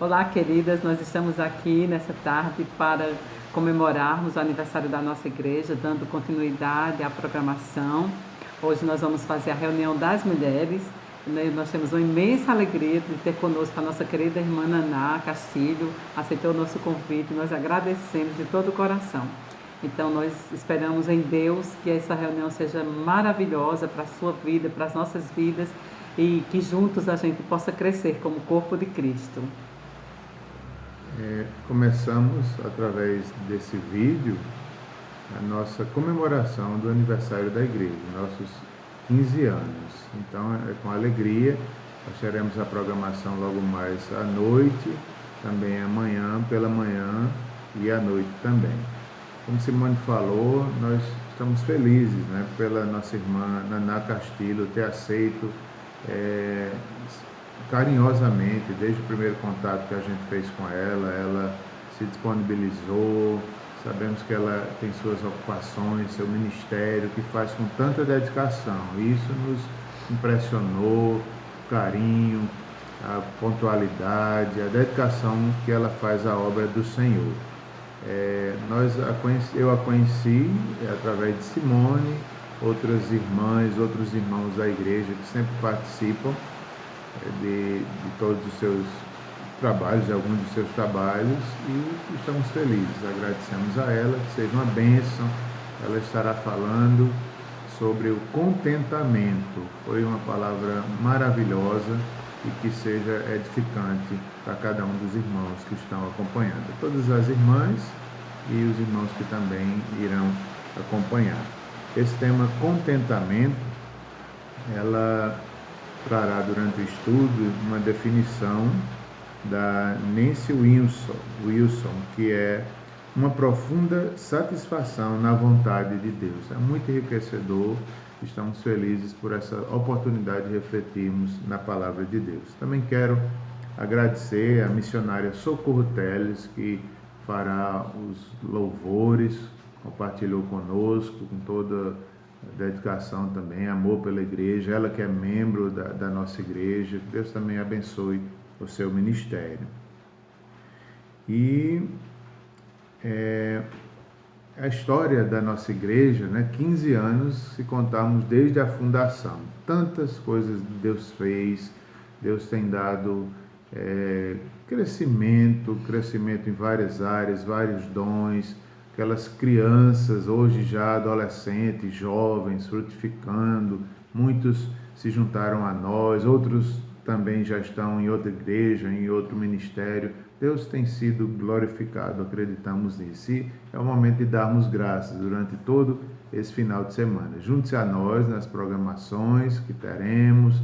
Olá, queridas, nós estamos aqui nessa tarde para comemorarmos o aniversário da nossa igreja, dando continuidade à programação. Hoje nós vamos fazer a reunião das mulheres. Nós temos uma imensa alegria de ter conosco a nossa querida irmã Naná Castilho, aceitou o nosso convite, nós agradecemos de todo o coração. Então nós esperamos em Deus que essa reunião seja maravilhosa para a sua vida, para as nossas vidas, e que juntos a gente possa crescer como corpo de Cristo. Começamos através desse vídeo a nossa comemoração do aniversário da igreja, nossos 15 anos. Então é com alegria, nós teremos a programação logo mais à noite, também amanhã, pela manhã e à noite também. Como Simone falou, nós estamos felizes, né, pela nossa irmã Naná Castilho ter aceito carinhosamente, desde o primeiro contato que a gente fez com ela se disponibilizou. Sabemos que ela tem suas ocupações, seu ministério, que faz com tanta dedicação. Isso nos impressionou, o carinho, a pontualidade, a dedicação que ela faz à obra do Senhor. Eu a conheci através de Simone, outras irmãs, outros irmãos da igreja que sempre participam de todos os seus trabalhos, de alguns dos seus trabalhos, e estamos felizes, agradecemos a ela, que seja uma bênção. Ela estará falando sobre o contentamento. Foi uma palavra maravilhosa e que seja edificante para cada um dos irmãos que estão acompanhando, todas as irmãs e os irmãos que também irão acompanhar. Esse tema contentamento, ela trará durante o estudo uma definição da Nancy Wilson, que é uma profunda satisfação na vontade de Deus. É muito enriquecedor, estamos felizes por essa oportunidade de refletirmos na palavra de Deus. Também quero agradecer a missionária Socorro Teles, que fará os louvores, compartilhou conosco com toda dedicação também, amor pela igreja, ela que é membro da nossa igreja. Deus também abençoe o seu ministério. E a história da nossa igreja, 15 anos, se contarmos desde a fundação. Tantas coisas Deus fez, Deus tem dado crescimento em várias áreas, vários dons. Aquelas crianças, hoje já adolescentes, jovens, frutificando, muitos se juntaram a nós, outros também já estão em outra igreja, em outro ministério. Deus tem sido glorificado, acreditamos nisso. E é o momento de darmos graças durante todo esse final de semana. Junte-se a nós nas programações que teremos,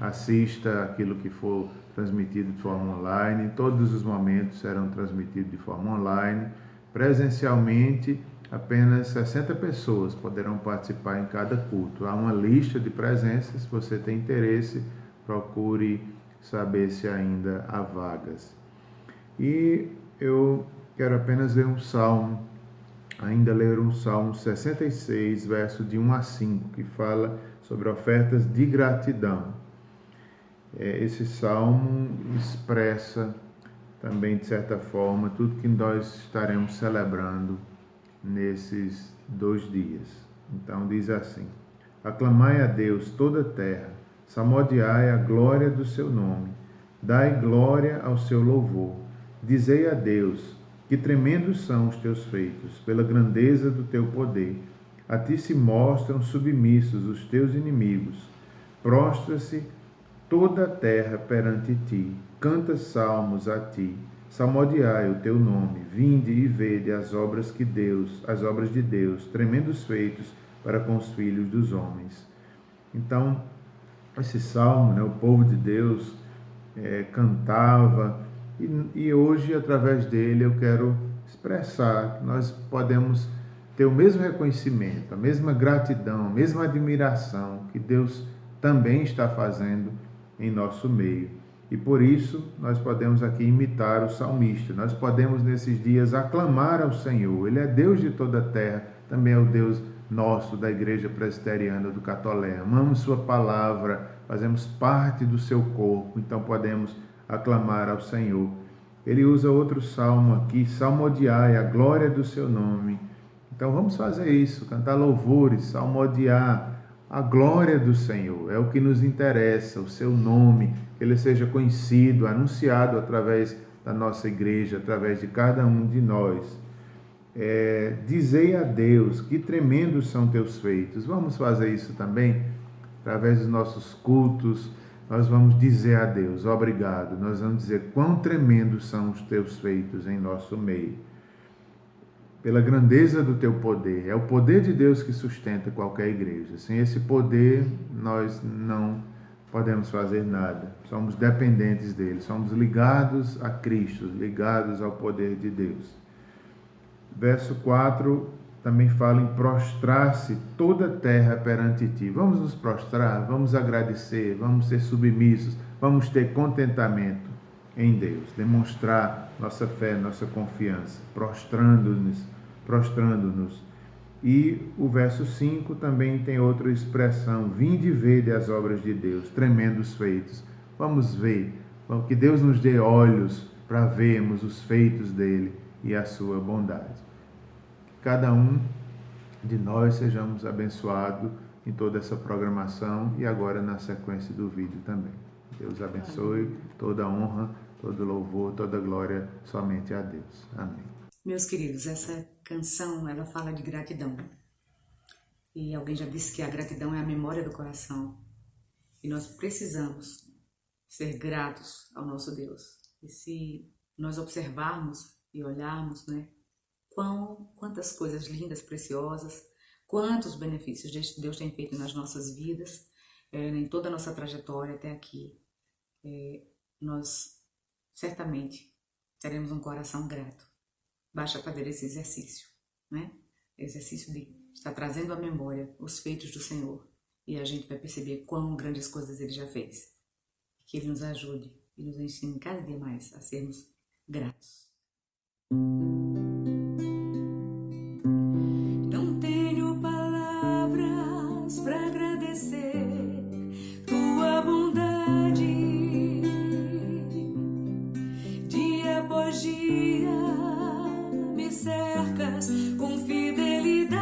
assista aquilo que for transmitido de forma online. Todos os momentos serão transmitidos de forma online. Presencialmente, apenas 60 pessoas poderão participar em cada culto. Há uma lista de presenças. Se você tem interesse, procure saber se ainda há vagas. E eu quero apenas ler um salmo, ler um salmo 66, verso de 1 a 5, que fala sobre ofertas de gratidão. Esse salmo expressa também, de certa forma, tudo que nós estaremos celebrando nesses 2 dias. Então diz assim: aclamai a Deus toda a terra, salmodiai a glória do seu nome, dai glória ao seu louvor. Dizei a Deus, que tremendos são os teus feitos, pela grandeza do teu poder. A ti se mostram submissos os teus inimigos. Prostra-se toda a terra perante ti, canta salmos a ti, salmodiai o teu nome, vinde e vede as obras de Deus, tremendos feitos para com os filhos dos homens. Então, esse salmo, o povo de Deus cantava, e hoje, através dele, eu quero expressar que nós podemos ter o mesmo reconhecimento, a mesma gratidão, a mesma admiração que Deus também está fazendo em nosso meio. E por isso nós podemos aqui imitar o salmista. Nós podemos nesses dias aclamar ao Senhor. Ele é Deus de toda a terra, também é o Deus nosso da Igreja Presbiteriana do Catolé. Amamos sua palavra, fazemos parte do seu corpo, então podemos aclamar ao Senhor ele usa outro salmo aqui, salmodiai a glória do seu nome. Então vamos fazer isso, cantar louvores, salmodiar a glória do Senhor. É o que nos interessa, o seu nome, que ele seja conhecido, anunciado através da nossa igreja, através de cada um de nós. Dizei a Deus, que tremendos são teus feitos. Vamos fazer isso também, através dos nossos cultos. Nós vamos dizer a Deus, obrigado. Nós vamos dizer quão tremendos são os teus feitos em nosso meio. Pela grandeza do teu poder. É o poder de Deus que sustenta qualquer igreja. Sem esse poder, nós não podemos fazer nada. Somos dependentes dele. Somos ligados a Cristo, ligados ao poder de Deus. Verso 4 também fala em prostrar-se toda a terra perante ti. Vamos nos prostrar, vamos agradecer, vamos ser submissos, vamos ter contentamento em Deus, demonstrar nossa fé, nossa confiança, prostrando-nos. E o verso 5 também tem outra expressão, vinde e vede as obras de Deus, tremendos feitos. Vamos ver, que Deus nos dê olhos para vermos os feitos dele e a sua bondade. Cada um de nós sejamos abençoados em toda essa programação e agora na sequência do vídeo também. Deus abençoe, toda honra, todo louvor, toda glória somente a Deus. Amém. Meus queridos, essa canção, ela fala de gratidão. E alguém já disse que a gratidão é a memória do coração. E nós precisamos ser gratos ao nosso Deus. E se nós observarmos e olharmos, né, quantas coisas lindas, preciosas, quantos benefícios Deus tem feito nas nossas vidas, em toda a nossa trajetória até aqui, nós certamente teremos um coração grato. Basta fazer esse exercício, né? Exercício de estar trazendo à memória os feitos do Senhor e a gente vai perceber quão grandes coisas Ele já fez. Que Ele nos ajude e nos ensine cada dia mais a sermos gratos. Não tenho palavras para agradecer tua bondade. Dia após dia me cercas com fidelidade.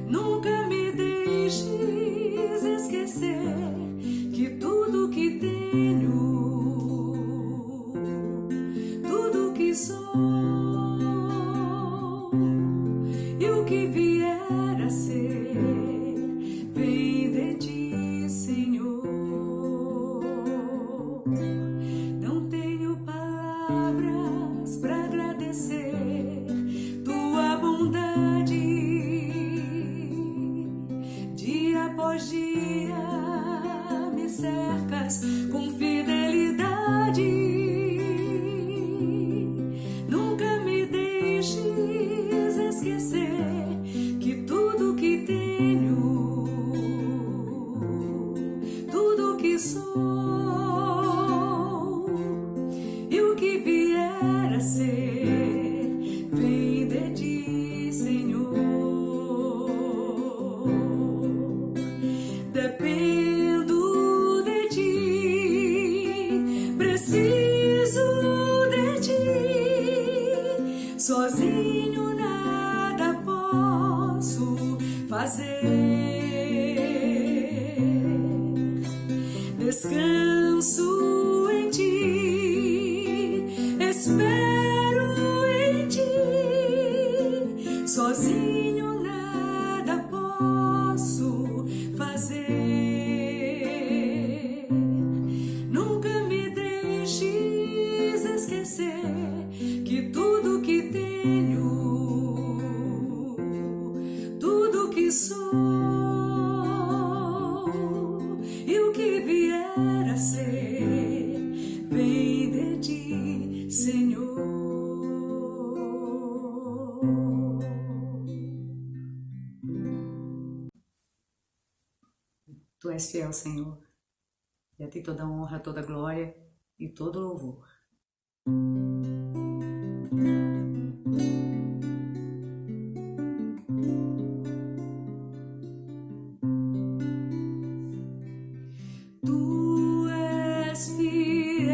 Nunca me deixes esquecer que tudo que tenho, tudo que sou e o que vier a ser, vem de ti, Senhor. Não tenho palavras para agradecer tua bondade. Dia após dia me cercas com fidelidade. Nunca me deixes esquecer que tudo que tenho, tudo que sou e o que vier a ser, vem de ti, Senhor. Dependo de ti, preciso de ti, sozinho nada posso fazer. Descanso em ti, espero em ti, sozinho nada posso fazer. Nunca me deixes esquecer que tudo que tenho, tudo que sou e o que vier a ser, vem de ti, Senhor. Tu és fiel, Senhor, e a ti toda honra, toda glória e todo louvor. Tu és fiel.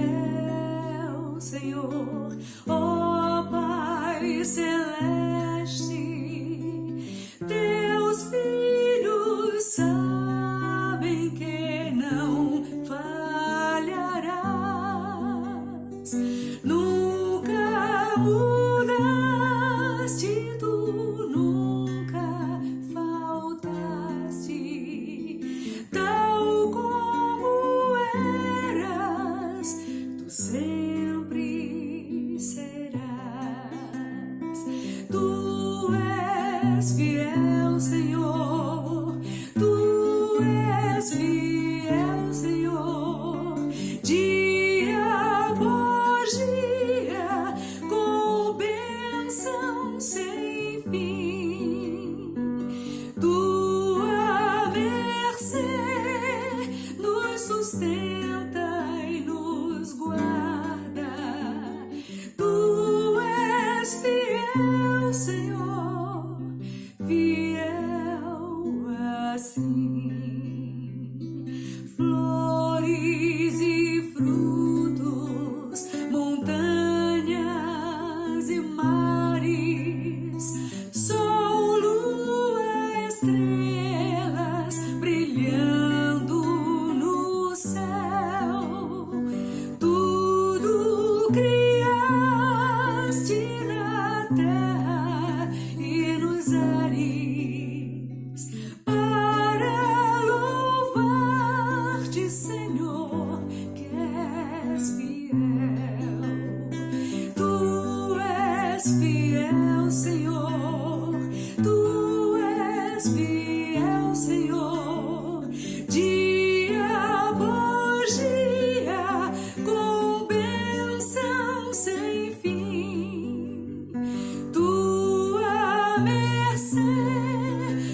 celeste, teus filhos sabem que não falharás, nunca mudaste, tu nunca faltaste, tal como eras, tu sempre serás. Tu és fiel, Senhor, tu és fiel, Senhor, dia após dia, com bênção sem fim. Tua mercê nos sustenta e nos guarda. Tu és fiel, Senhor, fiel assim. Flores e frutos, montanhas e mares, sol, lua, estrelas brilhando no céu, tudo criaste na terra e nos ares, para louvar-te, Senhor, que és fiel. Tu és fiel, Senhor, tu és fiel, Senhor, dia após dia, com bênção sem fim. Tua mercê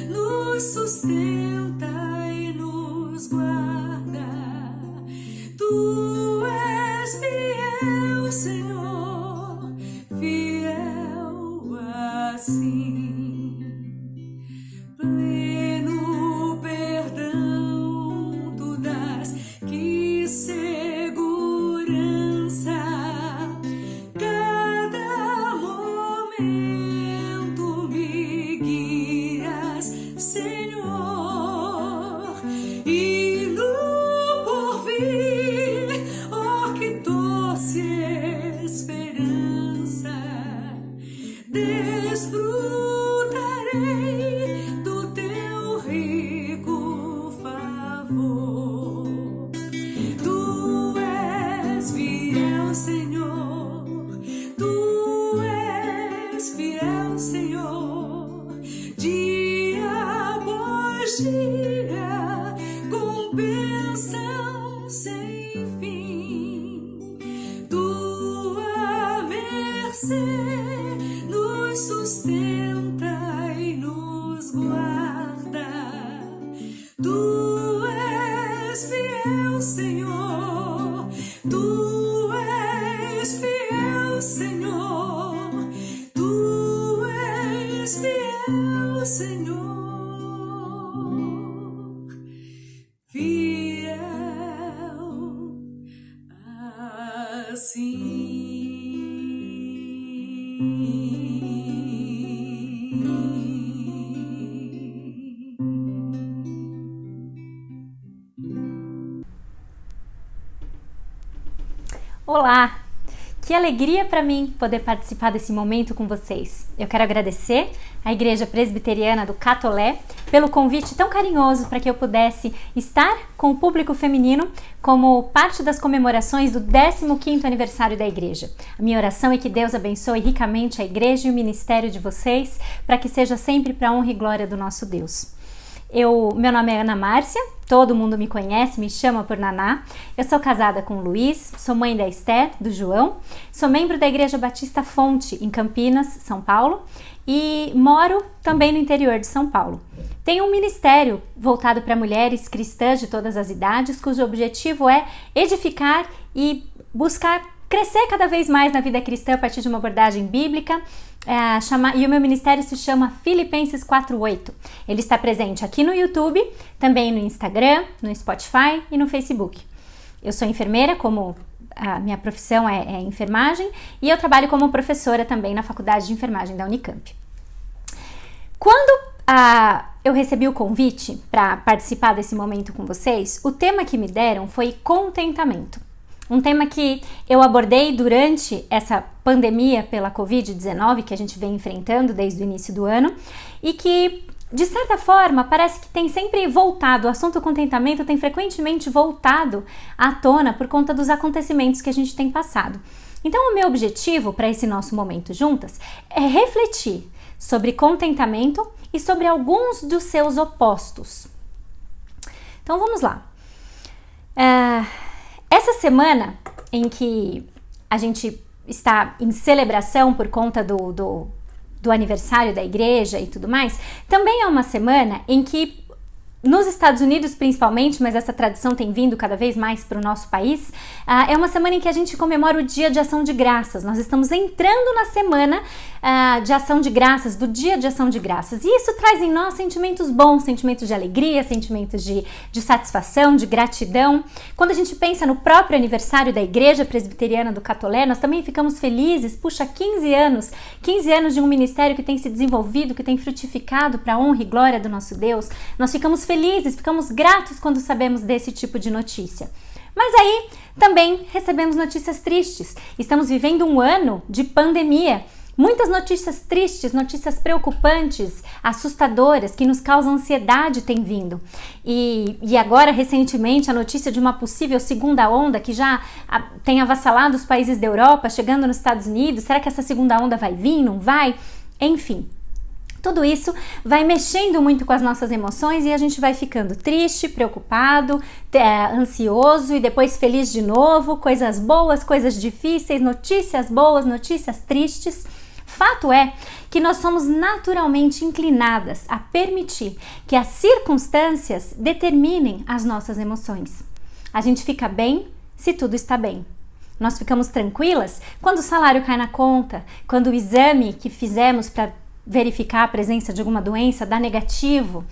nos sustenta e nos guarda. Tu és fiel, Senhor, fiel assim. Pleno perdão tu dás, que segurança, cada momento me guias, Senhor, e no porvir, oh, que doce esperança, desfrutarei do teu rico favor. Tu és fiel, Senhor, tu és fiel, Senhor, dia após dia, com bênção sem fim. Tua mercê nos sustenta e nos guarda. Tu és fiel, Senhor, tu és fiel, Senhor, tu és fiel, Senhor, fiel assim. Olá! Que alegria para mim poder participar desse momento com vocês. Eu quero agradecer à Igreja Presbiteriana do Catolé pelo convite tão carinhoso para que eu pudesse estar com o público feminino como parte das comemorações do 15º aniversário da Igreja. A minha oração é que Deus abençoe ricamente a Igreja e o ministério de vocês, para que seja sempre para a honra e glória do nosso Deus. Meu nome é Ana Márcia, todo mundo me conhece, me chama por Naná. Eu sou casada com o Luiz, sou mãe da Esther, do João, sou membro da Igreja Batista Fonte, em Campinas, São Paulo, e moro também no interior de São Paulo. Tenho um ministério voltado para mulheres cristãs de todas as idades, cujo objetivo é edificar e buscar crescer cada vez mais na vida cristã a partir de uma abordagem bíblica. E o meu ministério se chama Filipenses 4:8. Ele está presente aqui no YouTube, também no Instagram, no Spotify e no Facebook. Eu sou enfermeira, como a minha profissão é enfermagem e eu trabalho como professora também na Faculdade de Enfermagem da Unicamp. Quando eu recebi o convite para participar desse momento com vocês, o tema que me deram foi contentamento. Um tema que eu abordei durante essa pandemia pela Covid-19 que a gente vem enfrentando desde o início do ano e que, de certa forma, parece que tem sempre voltado, o assunto contentamento tem frequentemente voltado à tona por conta dos acontecimentos que a gente tem passado. Então, o meu objetivo para esse nosso momento juntas é refletir sobre contentamento e sobre alguns dos seus opostos. Então, vamos lá. Essa semana em que a gente está em celebração por conta do aniversário da igreja e tudo mais, também é uma semana em que, nos Estados Unidos principalmente, mas essa tradição tem vindo cada vez mais para o nosso país, é uma semana em que a gente comemora o Dia de Ação de Graças. Nós estamos entrando na semana de Ação de Graças, do Dia de Ação de Graças. E isso traz em nós sentimentos bons, sentimentos de alegria, sentimentos de satisfação, de gratidão. Quando a gente pensa no próprio aniversário da Igreja Presbiteriana do Catolé, nós também ficamos felizes. Puxa, 15 anos de um ministério que tem se desenvolvido, que tem frutificado para a honra e glória do nosso Deus. Nós ficamos felizes, ficamos gratos quando sabemos desse tipo de notícia. Mas aí também recebemos notícias tristes. Estamos vivendo um ano de pandemia. Muitas notícias tristes, notícias preocupantes, assustadoras, que nos causam ansiedade têm vindo. E agora, recentemente, a notícia de uma possível segunda onda que já tem avassalado os países da Europa, chegando nos Estados Unidos. Será que essa segunda onda vai vir? Não vai? Enfim. Tudo isso vai mexendo muito com as nossas emoções e a gente vai ficando triste, preocupado, ansioso e depois feliz de novo, coisas boas, coisas difíceis, notícias boas, notícias tristes. Fato é que nós somos naturalmente inclinadas a permitir que as circunstâncias determinem as nossas emoções. A gente fica bem se tudo está bem. Nós ficamos tranquilas quando o salário cai na conta, quando o exame que fizemos para verificar a presença de alguma doença dá negativo,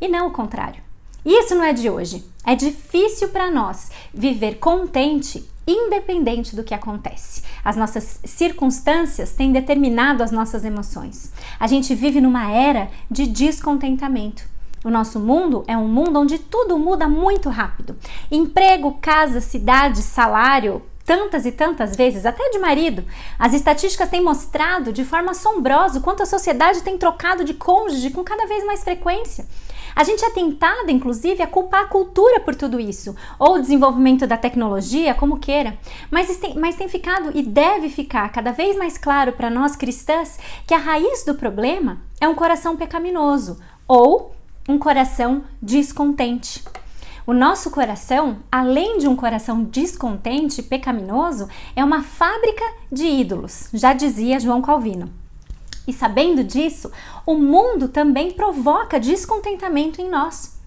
e não o contrário. Isso não é de hoje. É difícil para nós viver contente independente do que acontece. As nossas circunstâncias têm determinado as nossas emoções. A gente vive numa era de descontentamento. O nosso mundo é um mundo onde tudo muda muito rápido. Emprego, casa, cidade, salário, tantas e tantas vezes, até de marido. As estatísticas têm mostrado de forma assombrosa o quanto a sociedade tem trocado de cônjuge com cada vez mais frequência. A gente é tentada, inclusive, a culpar a cultura por tudo isso, ou o desenvolvimento da tecnologia, como queira. Mas tem ficado e deve ficar cada vez mais claro para nós cristãs que a raiz do problema é um coração pecaminoso ou um coração descontente. O nosso coração, além de um coração descontente, pecaminoso, é uma fábrica de ídolos, já dizia João Calvino. E sabendo disso, o mundo também provoca descontentamento em nós.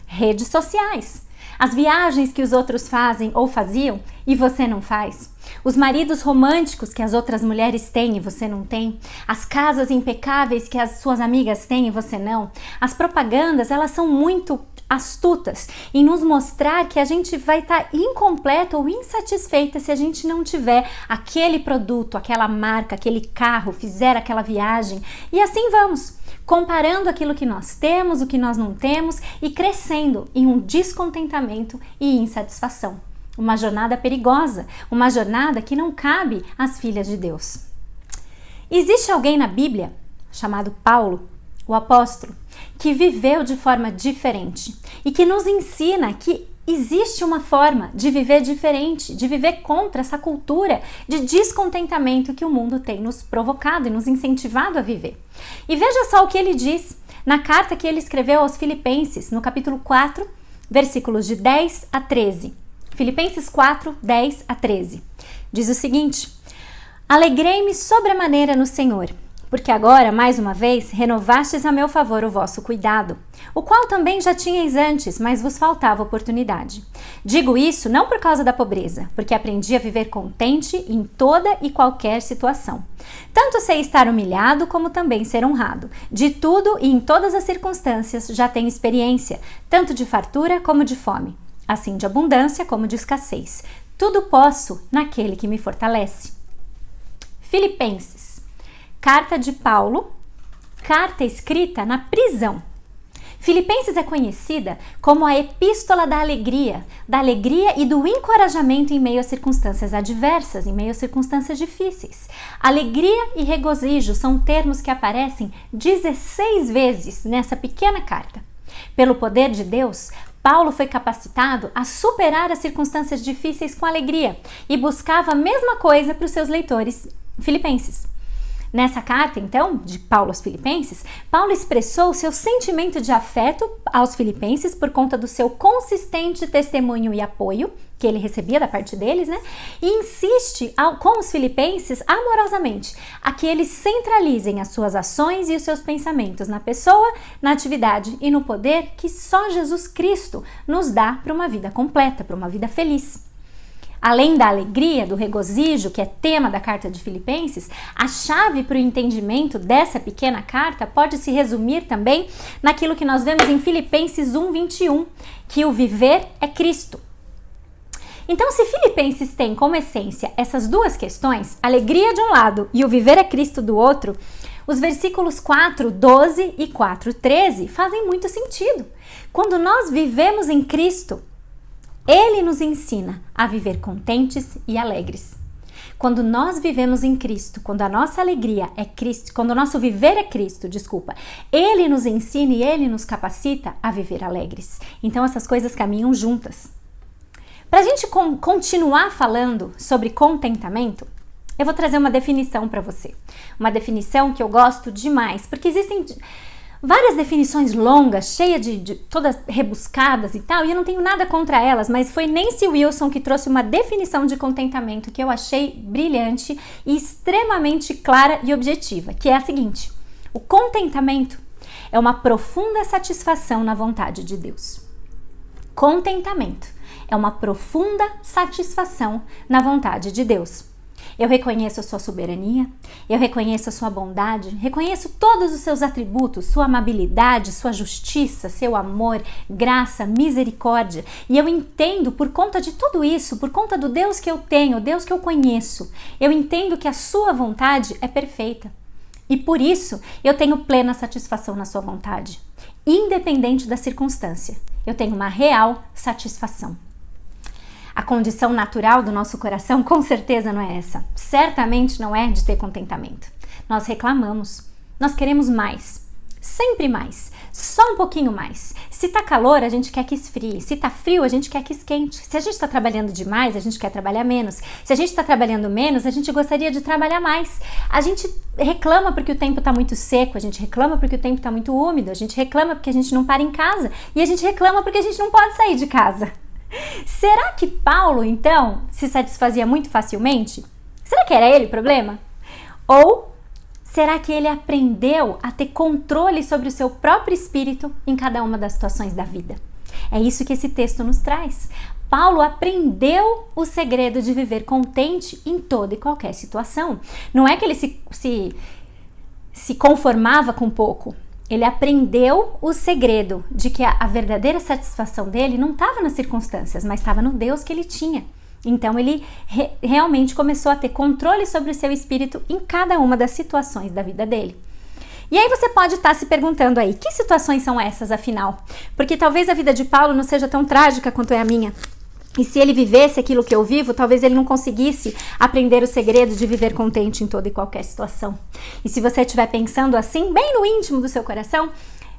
Redes sociais, as viagens que os outros fazem ou faziam e você não faz. Os maridos românticos que as outras mulheres têm e você não tem. As casas impecáveis que as suas amigas têm e você não. As propagandas, elas são muito astutas em nos mostrar que a gente vai estar incompleta ou insatisfeita se a gente não tiver aquele produto, aquela marca, aquele carro, fizer aquela viagem. E assim vamos, comparando aquilo que nós temos, o que nós não temos e crescendo em um descontentamento e insatisfação. Uma jornada perigosa, uma jornada que não cabe às filhas de Deus. Existe alguém na Bíblia, chamado Paulo, o apóstolo, que viveu de forma diferente e que nos ensina que existe uma forma de viver diferente, de viver contra essa cultura de descontentamento que o mundo tem nos provocado e nos incentivado a viver. E veja só o que ele diz na carta que ele escreveu aos Filipenses, no capítulo 4, versículos de 10 a 13. Filipenses 4, 10 a 13. Diz o seguinte: Alegrei-me sobremaneira no Senhor, porque agora, mais uma vez, renovastes a meu favor o vosso cuidado, o qual também já tinhais antes, mas vos faltava oportunidade. Digo isso não por causa da pobreza, porque aprendi a viver contente em toda e qualquer situação. Tanto sei estar humilhado, como também ser honrado. De tudo e em todas as circunstâncias já tenho experiência, tanto de fartura como de fome, assim de abundância como de escassez. Tudo posso naquele que me fortalece. Filipenses, carta de Paulo, carta escrita na prisão. Filipenses é conhecida como a epístola da alegria e do encorajamento em meio a circunstâncias adversas, em meio a circunstâncias difíceis. Alegria e regozijo são termos que aparecem 16 vezes nessa pequena carta. Pelo poder de Deus, Paulo foi capacitado a superar as circunstâncias difíceis com alegria e buscava a mesma coisa para os seus leitores filipenses. Nessa carta, então, de Paulo aos Filipenses, Paulo expressou o seu sentimento de afeto aos filipenses por conta do seu consistente testemunho e apoio que ele recebia da parte deles, né? E insiste com os filipenses amorosamente a que eles centralizem as suas ações e os seus pensamentos na pessoa, na atividade e no poder que só Jesus Cristo nos dá para uma vida completa, para uma vida feliz. Além da alegria, do regozijo, que é tema da carta de Filipenses, a chave para o entendimento dessa pequena carta pode se resumir também naquilo que nós vemos em Filipenses 1:21, que o viver é Cristo. Então, se Filipenses tem como essência essas duas questões, alegria de um lado e o viver é Cristo do outro, os versículos 4:12 e 4:13 fazem muito sentido. Quando nós vivemos em Cristo, Ele nos ensina a viver contentes e alegres. Quando nós vivemos em Cristo, quando a nossa alegria é Cristo, quando o nosso viver é Cristo, Ele nos ensina e Ele nos capacita a viver alegres. Então essas coisas caminham juntas. Para a gente continuar falando sobre contentamento, eu vou trazer uma definição para você. Uma definição que eu gosto demais, porque existem várias definições longas, cheias de todas rebuscadas e tal, e eu não tenho nada contra elas, mas foi Nancy Wilson que trouxe uma definição de contentamento que eu achei brilhante e extremamente clara e objetiva, que é a seguinte: o contentamento é uma profunda satisfação na vontade de Deus. Contentamento é uma profunda satisfação na vontade de Deus. Eu reconheço a sua soberania, eu reconheço a sua bondade, reconheço todos os seus atributos, sua amabilidade, sua justiça, seu amor, graça, misericórdia. E eu entendo, por conta de tudo isso, por conta do Deus que eu tenho, o Deus que eu conheço, eu entendo que a sua vontade é perfeita. E por isso eu tenho plena satisfação na sua vontade, independente da circunstância. Eu tenho uma real satisfação. A condição natural do nosso coração com certeza não é essa. Certamente não é de ter contentamento. Nós reclamamos, nós queremos mais, sempre mais, só um pouquinho mais. Se tá calor, a gente quer que esfrie. Se tá frio, a gente quer que esquente. Se a gente tá trabalhando demais, a gente quer trabalhar menos. Se a gente tá trabalhando menos, a gente gostaria de trabalhar mais. A gente reclama porque o tempo tá muito seco, a gente reclama porque o tempo tá muito úmido, a gente reclama porque a gente não para em casa e a gente reclama porque a gente não pode sair de casa. Será que Paulo, então, se satisfazia muito facilmente? Será que era ele o problema? Ou será que ele aprendeu a ter controle sobre o seu próprio espírito em cada uma das situações da vida? É isso que esse texto nos traz. Paulo aprendeu o segredo de viver contente em toda e qualquer situação. Não é que ele se conformava com pouco. Ele aprendeu o segredo de que a verdadeira satisfação dele não estava nas circunstâncias, mas estava no Deus que ele tinha. Então ele realmente começou a ter controle sobre o seu espírito em cada uma das situações da vida dele. E aí você pode estar se perguntando aí, que situações são essas afinal? Porque talvez a vida de Paulo não seja tão trágica quanto é a minha. E se ele vivesse aquilo que eu vivo, talvez ele não conseguisse aprender o segredo de viver contente em toda e qualquer situação. E se você estiver pensando assim, bem no íntimo do seu coração,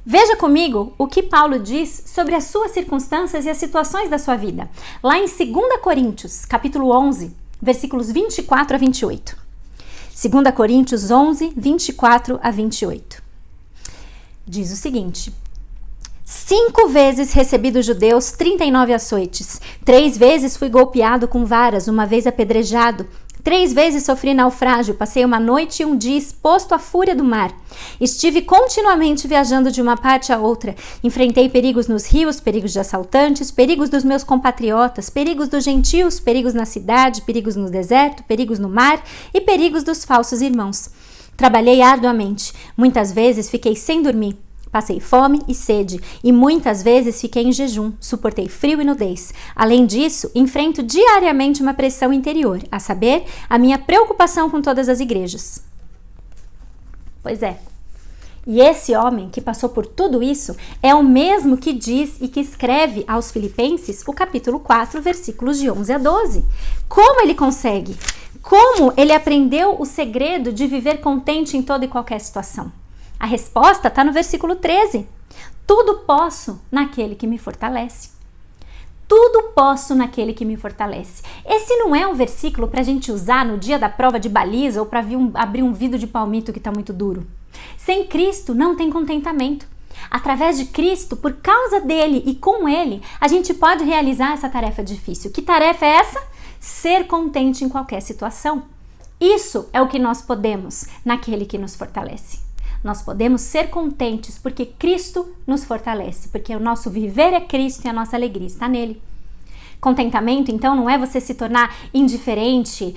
veja comigo o que Paulo diz sobre as suas circunstâncias e as situações da sua vida. Lá em 2 Coríntios, capítulo 11, versículos 24 a 28. 2 Coríntios 11, 24 a 28. Diz o seguinte: 5 vezes recebi dos judeus 39 açoites, 3 vezes fui golpeado com varas, 1 vez apedrejado, 3 vezes sofri naufrágio, passei uma noite e um dia exposto à fúria do mar. Estive continuamente viajando de uma parte a outra, enfrentei perigos nos rios, perigos de assaltantes, perigos dos meus compatriotas, perigos dos gentios, perigos na cidade, perigos no deserto, perigos no mar e perigos dos falsos irmãos. Trabalhei arduamente, muitas vezes fiquei sem dormir. Passei fome e sede, e muitas vezes fiquei em jejum, suportei frio e nudez. Além disso, enfrento diariamente uma pressão interior, a saber, a minha preocupação com todas as igrejas. Pois é. E esse homem que passou por tudo isso é o mesmo que diz e que escreve aos Filipenses o capítulo 4, versículos de 11 a 12. Como ele consegue? Como ele aprendeu o segredo de viver contente em toda e qualquer situação? A resposta está no versículo 13. Tudo posso naquele que me fortalece. Tudo posso naquele que me fortalece. Esse não é um versículo para a gente usar no dia da prova de baliza ou para abrir um vidro de palmito que está muito duro. Sem Cristo não tem contentamento. Através de Cristo, por causa dele e com ele, a gente pode realizar essa tarefa difícil. Que tarefa é essa? Ser contente em qualquer situação. Isso é o que nós podemos naquele que nos fortalece. Nós podemos ser contentes porque Cristo nos fortalece, porque o nosso viver é Cristo e a nossa alegria está nele. Contentamento, então, não é você se tornar indiferente,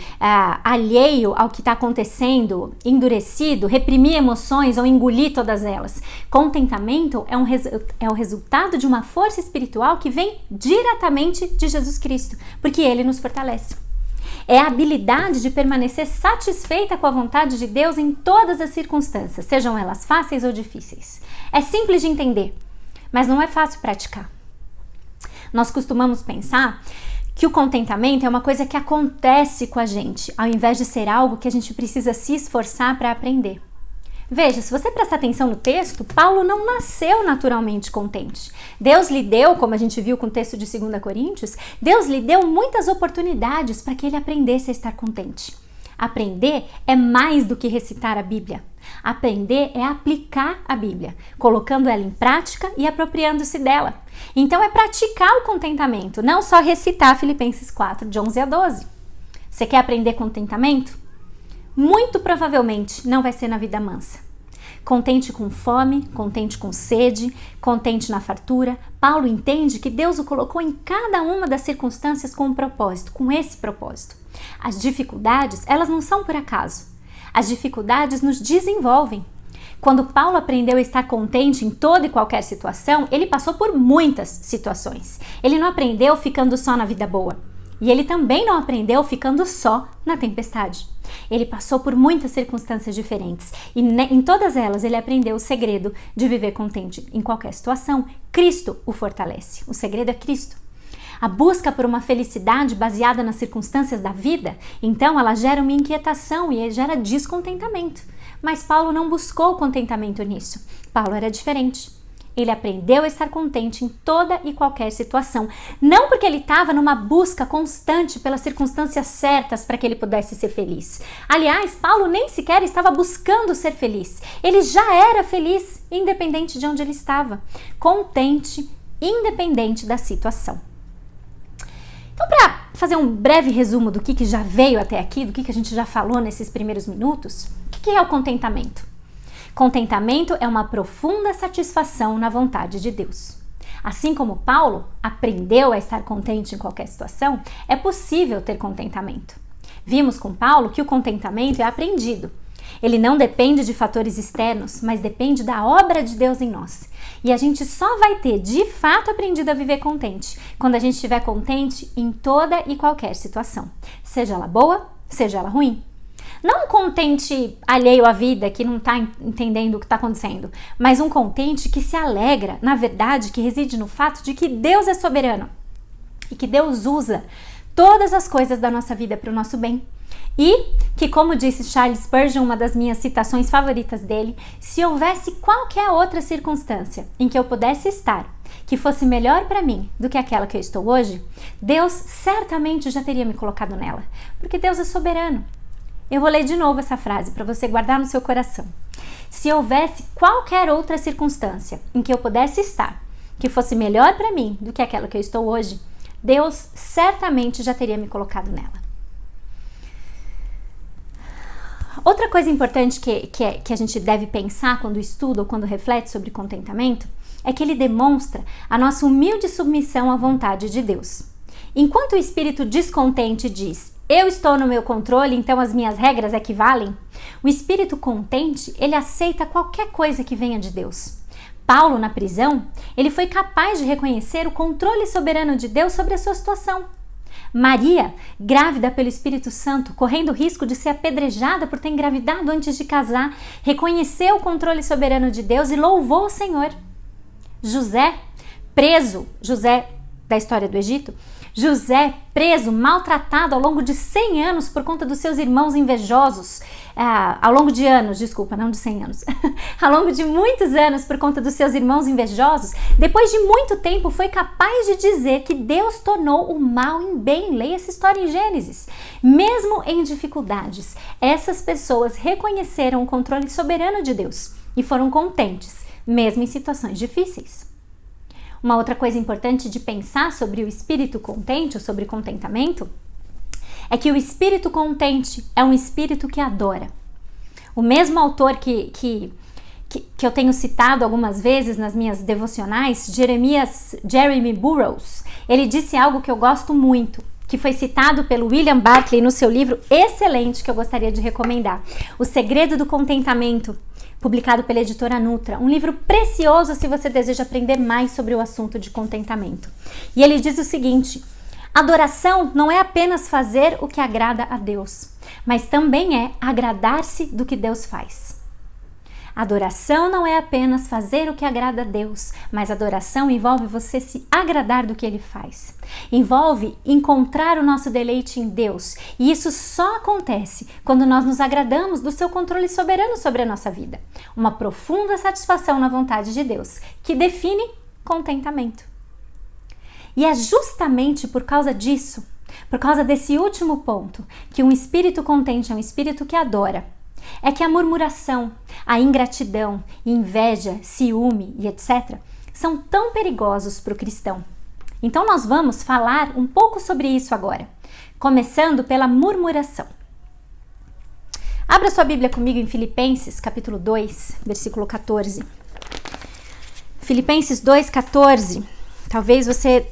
alheio ao que está acontecendo, endurecido, reprimir emoções ou engolir todas elas. Contentamento é o resultado de uma força espiritual que vem diretamente de Jesus Cristo, porque ele nos fortalece. É a habilidade de permanecer satisfeita com a vontade de Deus em todas as circunstâncias, sejam elas fáceis ou difíceis. É simples de entender, mas não é fácil praticar. Nós costumamos pensar que o contentamento é uma coisa que acontece com a gente, ao invés de ser algo que a gente precisa se esforçar para aprender. Veja, se você prestar atenção no texto, Paulo não nasceu naturalmente contente. Deus lhe deu, como a gente viu com o texto de 2 Coríntios, Deus lhe deu muitas oportunidades para que ele aprendesse a estar contente. Aprender é mais do que recitar a Bíblia. Aprender é aplicar a Bíblia, colocando ela em prática e apropriando-se dela. Então é praticar o contentamento, não só recitar Filipenses 4, de 11 a 12. Você quer aprender contentamento? Muito provavelmente não vai ser na vida mansa. Contente com fome, contente com sede, contente na fartura. Paulo entende que Deus o colocou em cada uma das circunstâncias com um propósito, com esse propósito. As dificuldades, elas não são por acaso. As dificuldades nos desenvolvem. Quando Paulo aprendeu a estar contente em toda e qualquer situação, ele passou por muitas situações. Ele não aprendeu ficando só na vida boa. E ele também não aprendeu ficando só na tempestade. Ele passou por muitas circunstâncias diferentes e em todas elas ele aprendeu o segredo de viver contente em qualquer situação. Cristo o fortalece. O segredo é Cristo. A busca por uma felicidade baseada nas circunstâncias da vida, então ela gera uma inquietação e gera descontentamento. Mas Paulo não buscou contentamento nisso. Paulo era diferente. Ele aprendeu a estar contente em toda e qualquer situação. Não porque ele estava numa busca constante pelas circunstâncias certas para que ele pudesse ser feliz. Aliás, Paulo nem sequer estava buscando ser feliz. Ele já era feliz, independente de onde ele estava. Contente, independente da situação. Então, para fazer um breve resumo do que já veio até aqui, do que a gente já falou nesses primeiros minutos, o que é o contentamento? Contentamento é uma profunda satisfação na vontade de Deus. Assim como Paulo aprendeu a estar contente em qualquer situação, é possível ter contentamento. Vimos com Paulo que o contentamento é aprendido. Ele não depende de fatores externos, mas depende da obra de Deus em nós. E a gente só vai ter de fato aprendido a viver contente quando a gente estiver contente em toda e qualquer situação, seja ela boa, seja ela ruim. Não um contente alheio à vida, que não está entendendo o que está acontecendo, mas um contente que se alegra, na verdade, que reside no fato de que Deus é soberano e que Deus usa todas as coisas da nossa vida para o nosso bem. E que, como disse Charles Spurgeon, uma das minhas citações favoritas dele, se houvesse qualquer outra circunstância em que eu pudesse estar, que fosse melhor para mim do que aquela que eu estou hoje, Deus certamente já teria me colocado nela, porque Deus é soberano. Eu vou ler de novo essa frase para você guardar no seu coração. Se houvesse qualquer outra circunstância em que eu pudesse estar, que fosse melhor para mim do que aquela que eu estou hoje, Deus certamente já teria me colocado nela. Outra coisa importante que a gente deve pensar quando estuda ou quando reflete sobre contentamento é que ele demonstra a nossa humilde submissão à vontade de Deus. Enquanto o espírito descontente diz: eu estou no meu controle, então as minhas regras equivalem, o espírito contente, ele aceita qualquer coisa que venha de Deus. Paulo na prisão, ele foi capaz de reconhecer o controle soberano de Deus sobre a sua situação. Maria, grávida pelo Espírito Santo, correndo o risco de ser apedrejada por ter engravidado antes de casar, reconheceu o controle soberano de Deus e louvou o Senhor. José, preso, José da história do Egito, José, preso, maltratado ao longo de 100 anos por conta dos seus irmãos invejosos, ao longo de anos, desculpa, não de 100 anos, ao longo de muitos anos por conta dos seus irmãos invejosos, depois de muito tempo foi capaz de dizer que Deus tornou o mal em bem. Leia essa história em Gênesis. Mesmo em dificuldades, essas pessoas reconheceram o controle soberano de Deus e foram contentes, mesmo em situações difíceis. Uma outra coisa importante de pensar sobre o espírito contente, ou sobre contentamento, é que o espírito contente é um espírito que adora. O mesmo autor que eu tenho citado algumas vezes nas minhas devocionais, Jeremy Burroughs, ele disse algo que eu gosto muito, que foi citado pelo William Barclay no seu livro excelente que eu gostaria de recomendar, O Segredo do Contentamento, publicado pela editora Nutra, um livro precioso se você deseja aprender mais sobre o assunto de contentamento. E ele diz o seguinte: adoração não é apenas fazer o que agrada a Deus, mas também é agradar-se do que Deus faz. Adoração não é apenas fazer o que agrada a Deus, mas adoração envolve você se agradar do que Ele faz. Envolve encontrar o nosso deleite em Deus. E isso só acontece quando nós nos agradamos do seu controle soberano sobre a nossa vida. Uma profunda satisfação na vontade de Deus, que define contentamento. E é justamente por causa disso, por causa desse último ponto, que um espírito contente é um espírito que adora. É que a murmuração, a ingratidão, inveja, ciúme e etc. são tão perigosos para o cristão. Então nós vamos falar um pouco sobre isso agora, começando pela murmuração. Abra sua Bíblia comigo em Filipenses, capítulo 2, versículo 14. Filipenses 2,14. Talvez você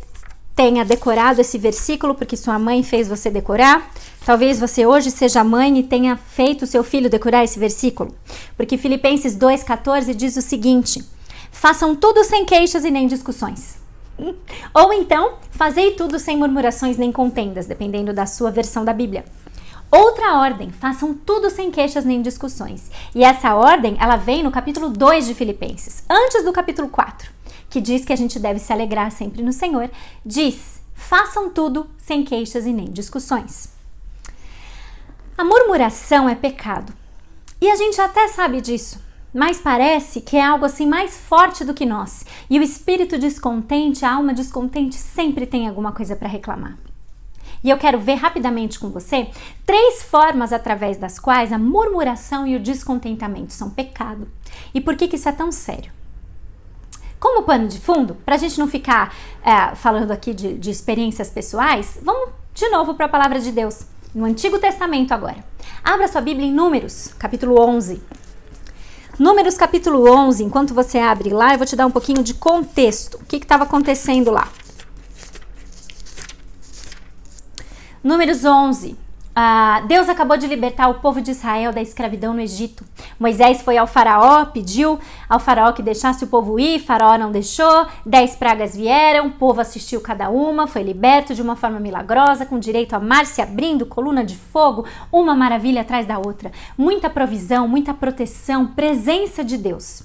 tenha decorado esse versículo porque sua mãe fez você decorar. Talvez você hoje seja mãe e tenha feito seu filho decorar esse versículo. Porque Filipenses 2,14 diz o seguinte: façam tudo sem queixas e nem discussões. Ou então, fazei tudo sem murmurações nem contendas, dependendo da sua versão da Bíblia. Outra ordem, façam tudo sem queixas nem discussões. E essa ordem, ela vem no capítulo 2 de Filipenses, antes do capítulo 4, que diz que a gente deve se alegrar sempre no Senhor. Diz, façam tudo sem queixas e nem discussões. A murmuração é pecado. E a gente até sabe disso, mas parece que é algo assim mais forte do que nós. E o espírito descontente, a alma descontente sempre tem alguma coisa para reclamar. E eu quero ver rapidamente com você 3 formas através das quais a murmuração e o descontentamento são pecado. E por que isso é tão sério? Como pano de fundo, para a gente não ficar falando aqui de experiências pessoais, vamos de novo para a palavra de Deus, no Antigo Testamento agora. Abra sua Bíblia em Números, capítulo 11. Números, capítulo 11, enquanto você abre lá, eu vou te dar um pouquinho de contexto. O que estava acontecendo lá? Números 11. Deus acabou de libertar o povo de Israel da escravidão no Egito. Moisés foi ao faraó, pediu ao faraó que deixasse o povo ir, faraó não deixou, 10 pragas vieram, o povo assistiu cada uma, foi liberto de uma forma milagrosa, com direito a mar se abrindo, coluna de fogo, uma maravilha atrás da outra. Muita provisão, muita proteção, presença de Deus.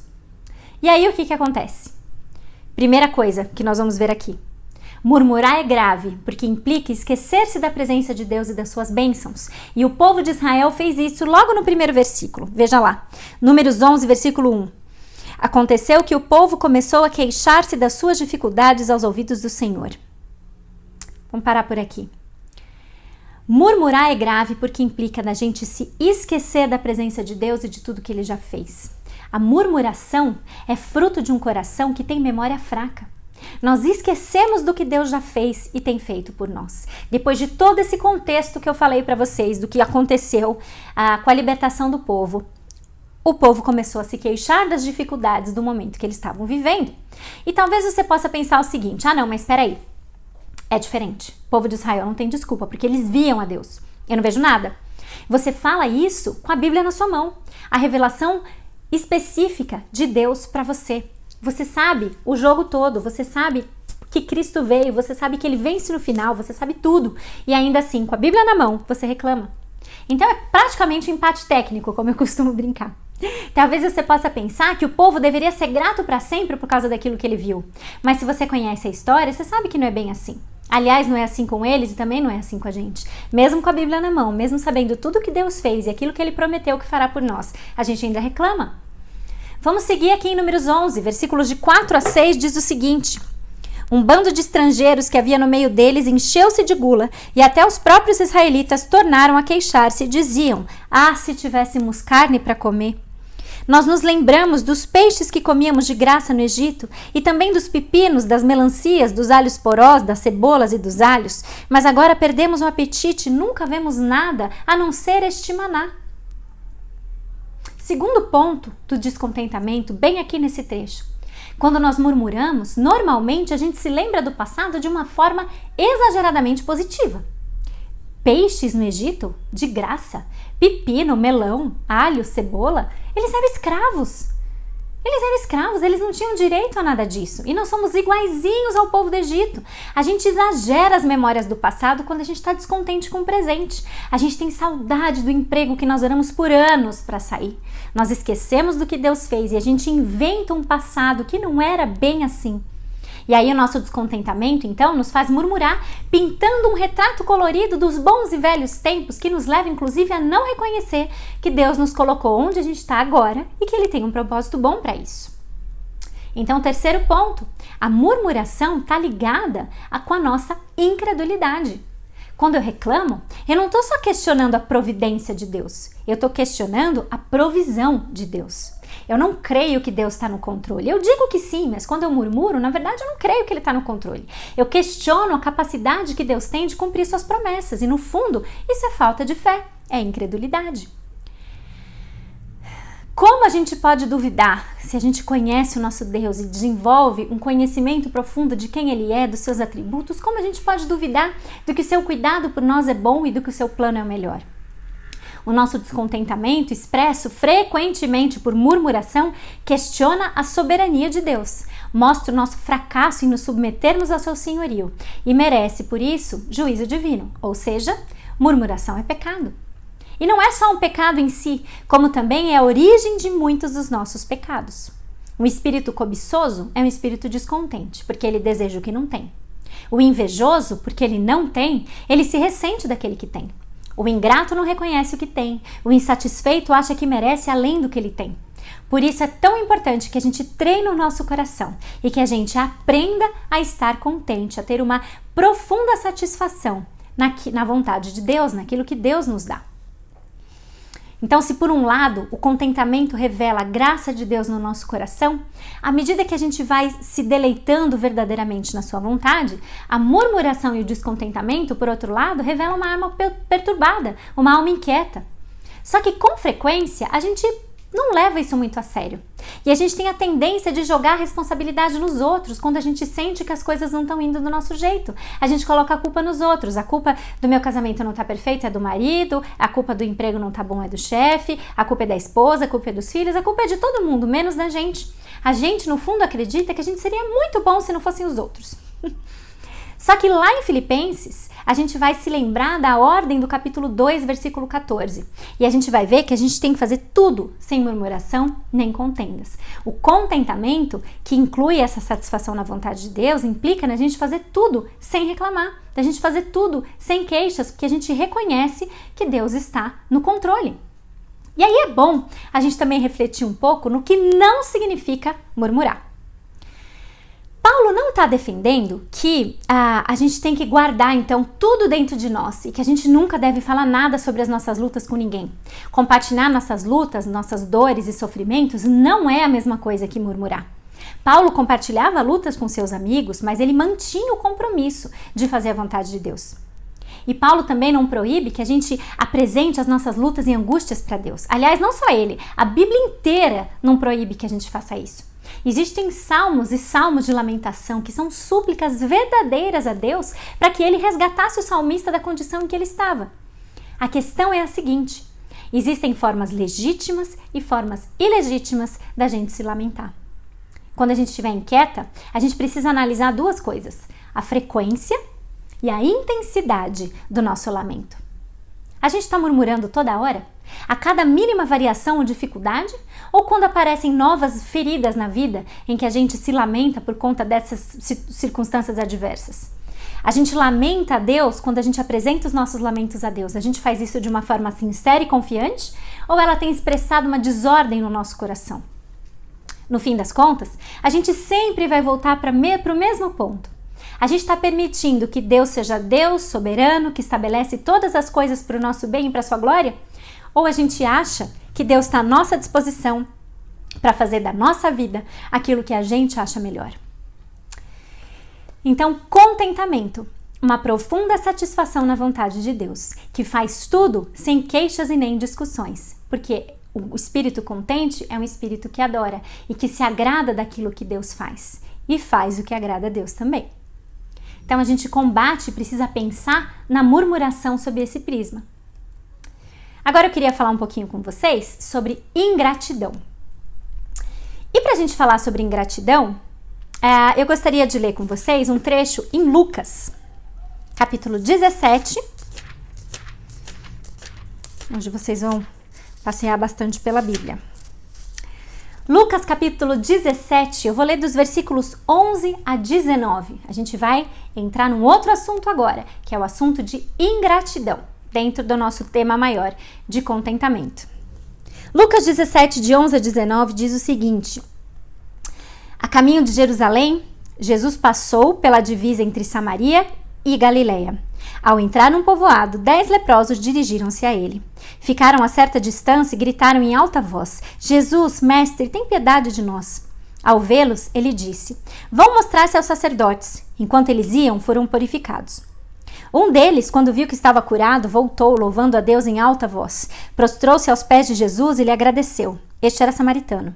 E aí o que acontece? Primeira coisa que nós vamos ver aqui. Murmurar é grave, porque implica esquecer-se da presença de Deus e das suas bênçãos. E o povo de Israel fez isso logo no primeiro versículo. Veja lá, Números 11, versículo 1. Aconteceu que o povo começou a queixar-se das suas dificuldades aos ouvidos do Senhor. Vamos parar por aqui. Murmurar é grave porque implica na gente se esquecer da presença de Deus e de tudo que Ele já fez. A murmuração é fruto de um coração que tem memória fraca. Nós esquecemos do que Deus já fez e tem feito por nós. Depois de todo esse contexto que eu falei para vocês, do que aconteceu com a libertação do povo, o povo começou a se queixar das dificuldades do momento que eles estavam vivendo. E talvez você possa pensar o seguinte: não, mas espera aí, é diferente. O povo de Israel não tem desculpa, porque eles viam a Deus. Eu não vejo nada. Você fala isso com a Bíblia na sua mão. A revelação específica de Deus para você. Você sabe o jogo todo, você sabe que Cristo veio, você sabe que Ele vence no final, você sabe tudo. E ainda assim, com a Bíblia na mão, você reclama. Então é praticamente um empate técnico, como eu costumo brincar. Talvez você possa pensar que o povo deveria ser grato para sempre por causa daquilo que ele viu. Mas se você conhece a história, você sabe que não é bem assim. Aliás, não é assim com eles e também não é assim com a gente. Mesmo com a Bíblia na mão, mesmo sabendo tudo que Deus fez e aquilo que Ele prometeu que fará por nós, a gente ainda reclama. Vamos seguir aqui em Números 11, versículos de 4 a 6, diz o seguinte: um bando de estrangeiros que havia no meio deles encheu-se de gula, e até os próprios israelitas tornaram a queixar-se e diziam: ah, se tivéssemos carne para comer! Nós nos lembramos dos peixes que comíamos de graça no Egito, e também dos pepinos, das melancias, dos alhos porós, das cebolas e dos alhos, mas agora perdemos o apetite e nunca vemos nada a não ser este maná. Segundo ponto do descontentamento, bem aqui nesse trecho. Quando nós murmuramos, normalmente a gente se lembra do passado de uma forma exageradamente positiva. Peixes no Egito, de graça. Pepino, melão, alho, cebola, eles eram escravos. Eles não tinham direito a nada disso. E nós somos iguaizinhos ao povo do Egito. A gente exagera as memórias do passado quando a gente está descontente com o presente. A gente tem saudade do emprego que nós oramos por anos para sair. Nós esquecemos do que Deus fez e a gente inventa um passado que não era bem assim. E aí o nosso descontentamento, então, nos faz murmurar, pintando um retrato colorido dos bons e velhos tempos que nos leva, inclusive, a não reconhecer que Deus nos colocou onde a gente está agora e que Ele tem um propósito bom para isso. Então, terceiro ponto, a murmuração está ligada com a nossa incredulidade. Quando eu reclamo, eu não estou só questionando a providência de Deus, eu estou questionando a provisão de Deus. Eu não creio que Deus está no controle. Eu digo que sim, mas quando eu murmuro, na verdade eu não creio que Ele está no controle. Eu questiono a capacidade que Deus tem de cumprir suas promessas e, no fundo, isso é falta de fé, é incredulidade. Como a gente pode duvidar se a gente conhece o nosso Deus e desenvolve um conhecimento profundo de quem Ele é, dos seus atributos? Como a gente pode duvidar do que o seu cuidado por nós é bom e do que o seu plano é o melhor? O nosso descontentamento, expresso frequentemente por murmuração, questiona a soberania de Deus, mostra o nosso fracasso em nos submetermos ao seu senhorio e merece, por isso, juízo divino, ou seja, murmuração é pecado. E não é só um pecado em si, como também é a origem de muitos dos nossos pecados. Um espírito cobiçoso é um espírito descontente, porque ele deseja o que não tem. O invejoso, porque ele não tem, ele se ressente daquele que tem. O ingrato não reconhece o que tem. O insatisfeito acha que merece além do que ele tem. Por isso é tão importante que a gente treine o nosso coração e que a gente aprenda a estar contente, a ter uma profunda satisfação na vontade de Deus, naquilo que Deus nos dá. Então, se por um lado o contentamento revela a graça de Deus no nosso coração, à medida que a gente vai se deleitando verdadeiramente na sua vontade, a murmuração e o descontentamento, por outro lado, revelam uma alma perturbada, uma alma inquieta. Só que com frequência a gente não leva isso muito a sério. E a gente tem a tendência de jogar a responsabilidade nos outros quando a gente sente que as coisas não estão indo do nosso jeito. A gente coloca a culpa nos outros. A culpa do meu casamento não tá perfeito é do marido, a culpa do emprego não tá bom é do chefe, a culpa é da esposa, a culpa é dos filhos, a culpa é de todo mundo, menos da gente. A gente, no fundo, acredita que a gente seria muito bom se não fossem os outros. Só que lá em Filipenses, a gente vai se lembrar da ordem do capítulo 2, versículo 14. E a gente vai ver que a gente tem que fazer tudo sem murmuração nem contendas. O contentamento, que inclui essa satisfação na vontade de Deus, implica na gente fazer tudo sem reclamar, da gente fazer tudo sem queixas, porque a gente reconhece que Deus está no controle. E aí é bom a gente também refletir um pouco no que não significa murmurar. Paulo não está defendendo que a gente tem que guardar, então, tudo dentro de nós e que a gente nunca deve falar nada sobre as nossas lutas com ninguém. Compartilhar nossas lutas, nossas dores e sofrimentos não é a mesma coisa que murmurar. Paulo compartilhava lutas com seus amigos, mas ele mantinha o compromisso de fazer a vontade de Deus. E Paulo também não proíbe que a gente apresente as nossas lutas e angústias para Deus. Aliás, não só ele, a Bíblia inteira não proíbe que a gente faça isso. Existem salmos e salmos de lamentação que são súplicas verdadeiras a Deus para que ele resgatasse o salmista da condição em que ele estava. A questão é a seguinte: existem formas legítimas e formas ilegítimas da gente se lamentar. quando a gente estiver inquieta, a gente precisa analisar duas coisas: a frequência e a intensidade do nosso lamento. A gente está murmurando toda hora? A cada mínima variação ou dificuldade? Ou quando aparecem novas feridas na vida em que a gente se lamenta por conta dessas circunstâncias adversas? A gente lamenta a Deus quando a gente apresenta os nossos lamentos a Deus. A gente faz isso de uma forma sincera e confiante? Ou ela tem expressado uma desordem no nosso coração? No fim das contas, a gente sempre vai voltar para o mesmo ponto. A gente está permitindo que Deus seja Deus soberano, que estabelece todas as coisas para o nosso bem e para a sua glória? Ou a gente acha que Deus está à nossa disposição para fazer da nossa vida aquilo que a gente acha melhor? Então, contentamento, uma profunda satisfação na vontade de Deus, que faz tudo sem queixas e nem discussões, porque o espírito contente é um espírito que adora e que se agrada daquilo que Deus faz e faz o que agrada a Deus também. Então a gente combate e precisa pensar na murmuração sob esse prisma. Agora eu queria falar um pouquinho com vocês sobre ingratidão. E para a gente falar sobre ingratidão, eu gostaria de ler com vocês um trecho em Lucas, capítulo 17, onde vocês vão passear bastante pela Bíblia. Lucas, capítulo 17, eu vou ler dos versículos 11 a 19. A gente vai entrar num outro assunto agora, que é o assunto de ingratidão, dentro do nosso tema maior de contentamento. Lucas 17, de 11 a 19, diz o seguinte: a caminho de Jerusalém, Jesus passou pela divisa entre Samaria e Galileia. Ao entrar num povoado, 10 leprosos dirigiram-se a ele. Ficaram a certa distância e gritaram em alta voz: Jesus, mestre, tem piedade de nós. Ao vê-los, ele disse: vão mostrar-se aos sacerdotes. Enquanto eles iam, foram purificados. Um deles, quando viu que estava curado, voltou, louvando a Deus em alta voz. Prostrou-se aos pés de Jesus e lhe agradeceu. Este era samaritano.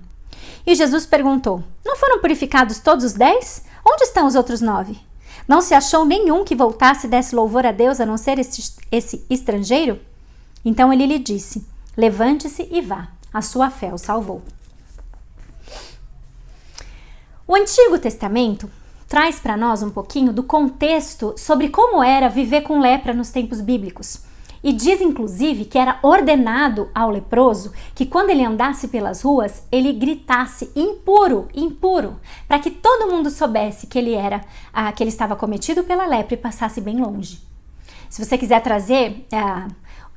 E Jesus perguntou: não foram purificados todos os 10? Onde estão os outros 9? Não se achou nenhum que voltasse e desse louvor a Deus, a não ser esse estrangeiro? Então ele lhe disse: levante-se e vá, a sua fé o salvou. O Antigo Testamento traz para nós um pouquinho do contexto sobre como era viver com lepra nos tempos bíblicos. E diz, inclusive, que era ordenado ao leproso que quando ele andasse pelas ruas, ele gritasse impuro, impuro, para que todo mundo soubesse que ele estava cometido pela lepra e passasse bem longe. Se você quiser trazer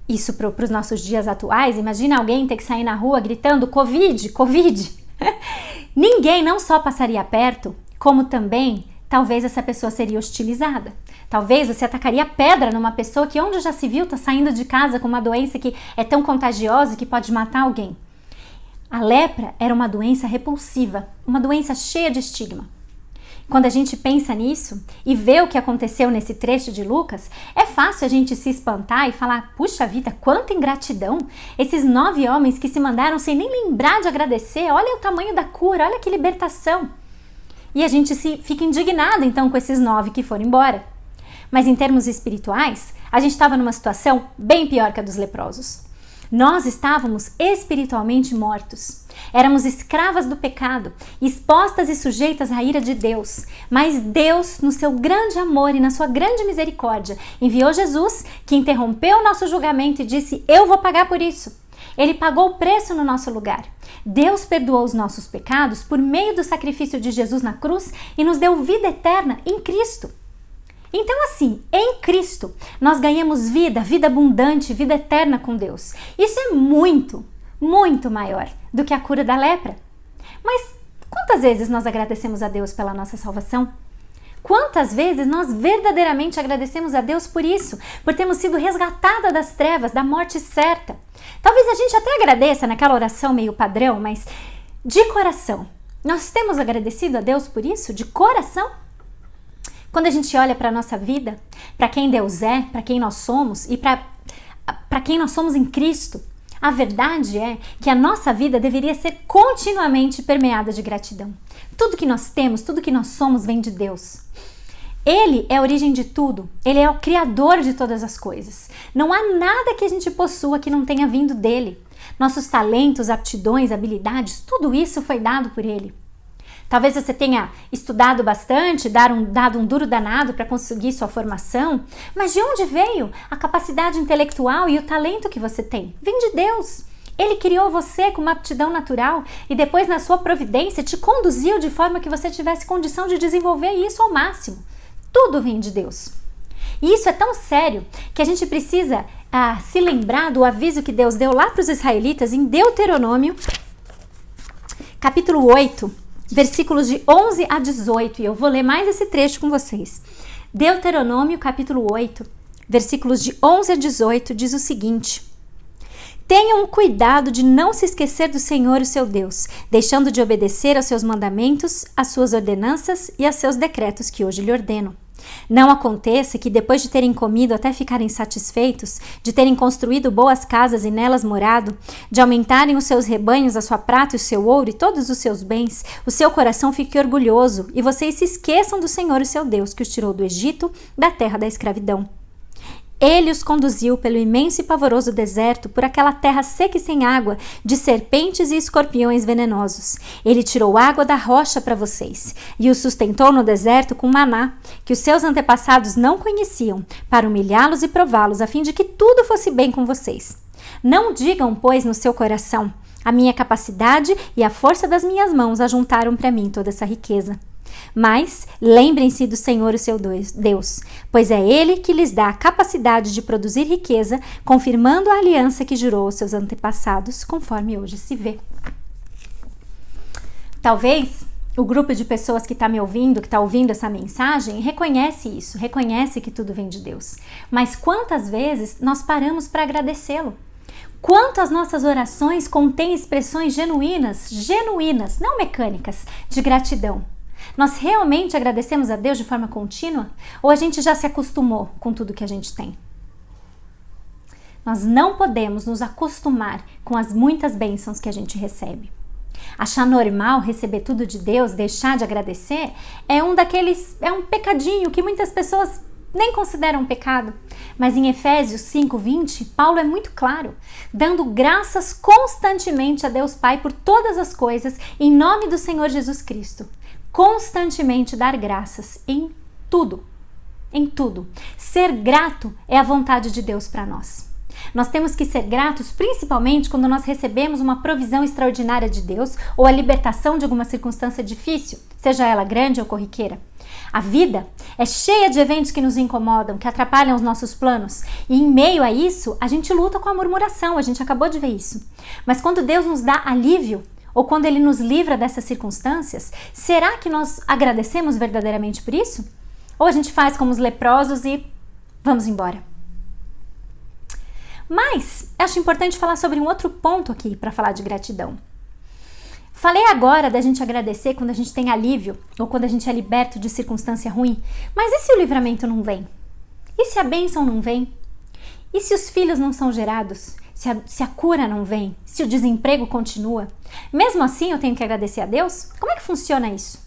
isso para os nossos dias atuais, imagina alguém ter que sair na rua gritando Covid, Covid. Ninguém não só passaria perto, como também talvez essa pessoa seria hostilizada. Talvez você atacaria pedra numa pessoa que, onde já se viu, está saindo de casa com uma doença que é tão contagiosa que pode matar alguém. A lepra era uma doença repulsiva, uma doença cheia de estigma. Quando a gente pensa nisso e vê o que aconteceu nesse trecho de Lucas, é fácil a gente se espantar e falar: puxa vida, quanta ingratidão! Esses 9 homens que se mandaram sem nem lembrar de agradecer, olha o tamanho da cura, olha que libertação! E a gente fica indignado então com esses 9 que foram embora. Mas em termos espirituais, a gente estava numa situação bem pior que a dos leprosos. Nós estávamos espiritualmente mortos. Éramos escravas do pecado, expostas e sujeitas à ira de Deus. Mas Deus, no seu grande amor e na sua grande misericórdia, enviou Jesus, que interrompeu o nosso julgamento e disse: eu vou pagar por isso. Ele pagou o preço no nosso lugar. Deus perdoou os nossos pecados por meio do sacrifício de Jesus na cruz e nos deu vida eterna em Cristo. Então assim, em Cristo, nós ganhamos vida abundante, vida eterna com Deus. Isso é muito, muito maior do que a cura da lepra. Mas quantas vezes nós agradecemos a Deus pela nossa salvação? Quantas vezes nós verdadeiramente agradecemos a Deus por isso, por termos sido resgatada das trevas, da morte certa? Talvez a gente até agradeça naquela oração meio padrão, mas de coração, nós temos agradecido a Deus por isso? De coração? Quando a gente olha para a nossa vida, para quem Deus é, para quem nós somos e para quem nós somos em Cristo, a verdade é que a nossa vida deveria ser continuamente permeada de gratidão. Tudo que nós temos, tudo que nós somos vem de Deus. Ele é a origem de tudo, Ele é o Criador de todas as coisas. Não há nada que a gente possua que não tenha vindo dEle. Nossos talentos, aptidões, habilidades, tudo isso foi dado por Ele. Talvez você tenha estudado bastante, dado um duro danado para conseguir sua formação, mas de onde veio a capacidade intelectual e o talento que você tem? Vem de Deus. Ele criou você com uma aptidão natural e depois, na sua providência, te conduziu de forma que você tivesse condição de desenvolver isso ao máximo. Tudo vem de Deus. E isso é tão sério que a gente precisa se lembrar do aviso que Deus deu lá para os israelitas em Deuteronômio, capítulo 8, versículos de 11 a 18. E eu vou ler mais esse trecho com vocês. Deuteronômio, capítulo 8, versículos de 11 a 18, diz o seguinte: Tenham cuidado de não se esquecer do Senhor, o seu Deus, deixando de obedecer aos seus mandamentos, às suas ordenanças e aos seus decretos que hoje lhe ordeno. Não aconteça que depois de terem comido até ficarem satisfeitos, de terem construído boas casas e nelas morado, de aumentarem os seus rebanhos, a sua prata e o seu ouro e todos os seus bens, o seu coração fique orgulhoso e vocês se esqueçam do Senhor, o seu Deus, que os tirou do Egito, da terra da escravidão. Ele os conduziu pelo imenso e pavoroso deserto, por aquela terra seca e sem água, de serpentes e escorpiões venenosos. Ele tirou água da rocha para vocês, e os sustentou no deserto com maná, que os seus antepassados não conheciam, para humilhá-los e prová-los, a fim de que tudo fosse bem com vocês. Não digam, pois, no seu coração: a minha capacidade e a força das minhas mãos ajuntaram para mim toda essa riqueza. Mas lembrem-se do Senhor, o seu Deus, pois é Ele que lhes dá a capacidade de produzir riqueza, confirmando a aliança que jurou aos seus antepassados, conforme hoje se vê. Talvez o grupo de pessoas que está me ouvindo, que está ouvindo essa mensagem, reconhece isso, reconhece que tudo vem de Deus. Mas quantas vezes nós paramos para agradecê-lo? Quantas nossas orações contêm expressões genuínas, não mecânicas, de gratidão? Nós realmente agradecemos a Deus de forma contínua? Ou a gente já se acostumou com tudo que a gente tem? Nós não podemos nos acostumar com as muitas bênçãos que a gente recebe. Achar normal receber tudo de Deus, deixar de agradecer, é um pecadinho que muitas pessoas nem consideram um pecado. Mas em Efésios 5:20, Paulo é muito claro, dando graças constantemente a Deus Pai por todas as coisas, em nome do Senhor Jesus Cristo. Constantemente dar graças em tudo, em tudo. Ser grato é a vontade de Deus para nós. Nós temos que ser gratos principalmente quando nós recebemos uma provisão extraordinária de Deus ou a libertação de alguma circunstância difícil, seja ela grande ou corriqueira. A vida é cheia de eventos que nos incomodam, que atrapalham os nossos planos. E em meio a isso, a gente luta com a murmuração, a gente acabou de ver isso. Mas quando Deus nos dá alívio, ou quando Ele nos livra dessas circunstâncias, será que nós agradecemos verdadeiramente por isso? Ou a gente faz como os leprosos e vamos embora? Mas acho importante falar sobre um outro ponto aqui para falar de gratidão. Falei agora da gente agradecer quando a gente tem alívio ou quando a gente é liberto de circunstância ruim, mas e se o livramento não vem? E se a bênção não vem? E se os filhos não são gerados? Se a cura não vem? Se o desemprego continua? Mesmo assim eu tenho que agradecer a Deus? Como é que funciona isso?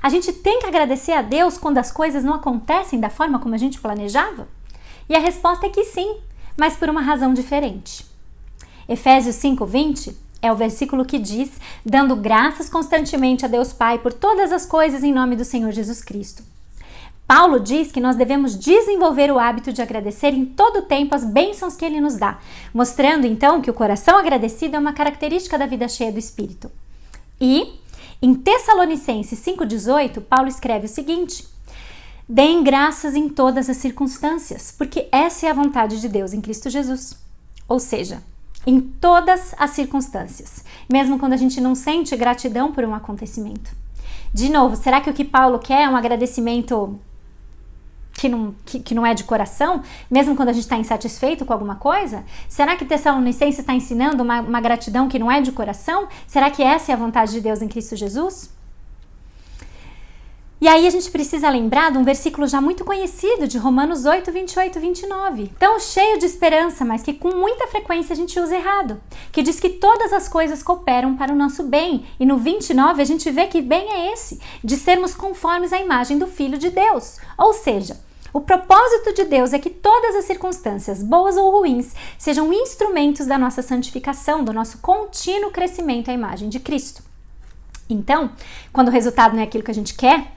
A gente tem que agradecer a Deus quando as coisas não acontecem da forma como a gente planejava? E a resposta é que sim, mas por uma razão diferente. Efésios 5:20 é o versículo que diz: dando graças constantemente a Deus Pai por todas as coisas em nome do Senhor Jesus Cristo. Paulo diz que nós devemos desenvolver o hábito de agradecer em todo o tempo as bênçãos que Ele nos dá, mostrando então que o coração agradecido é uma característica da vida cheia do Espírito. E em Tessalonicenses 5:18, Paulo escreve o seguinte: deem graças em todas as circunstâncias, porque essa é a vontade de Deus em Cristo Jesus. Ou seja, em todas as circunstâncias, mesmo quando a gente não sente gratidão por um acontecimento. De novo, será que o que Paulo quer é um agradecimento que não é de coração, mesmo quando a gente está insatisfeito com alguma coisa? Será que Tessalonicenses está ensinando uma gratidão que não é de coração? Será que essa é a vontade de Deus em Cristo Jesus? E aí a gente precisa lembrar de um versículo já muito conhecido de Romanos 8, 28 e 29. Tão cheio de esperança, mas que com muita frequência a gente usa errado. Que diz que todas as coisas cooperam para o nosso bem. E no 29 a gente vê que bem é esse, de sermos conformes à imagem do Filho de Deus. Ou seja, o propósito de Deus é que todas as circunstâncias, boas ou ruins, sejam instrumentos da nossa santificação, do nosso contínuo crescimento à imagem de Cristo. Então, quando o resultado não é aquilo que a gente quer,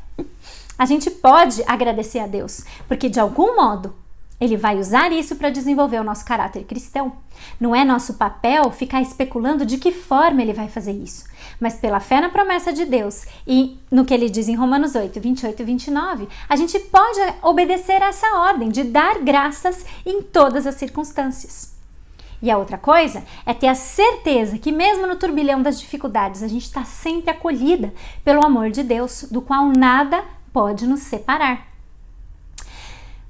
a gente pode agradecer a Deus, porque de algum modo Ele vai usar isso para desenvolver o nosso caráter cristão. Não é nosso papel ficar especulando de que forma Ele vai fazer isso, mas pela fé na promessa de Deus e no que Ele diz em Romanos 8, 28 e 29, a gente pode obedecer a essa ordem de dar graças em todas as circunstâncias. E a outra coisa é ter a certeza que mesmo no turbilhão das dificuldades, a gente está sempre acolhida pelo amor de Deus, do qual nada pode nos separar.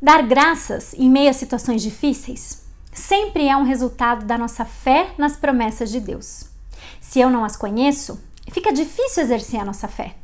Dar graças em meio a situações difíceis sempre é um resultado da nossa fé nas promessas de Deus. Se eu não as conheço, fica difícil exercer a nossa fé,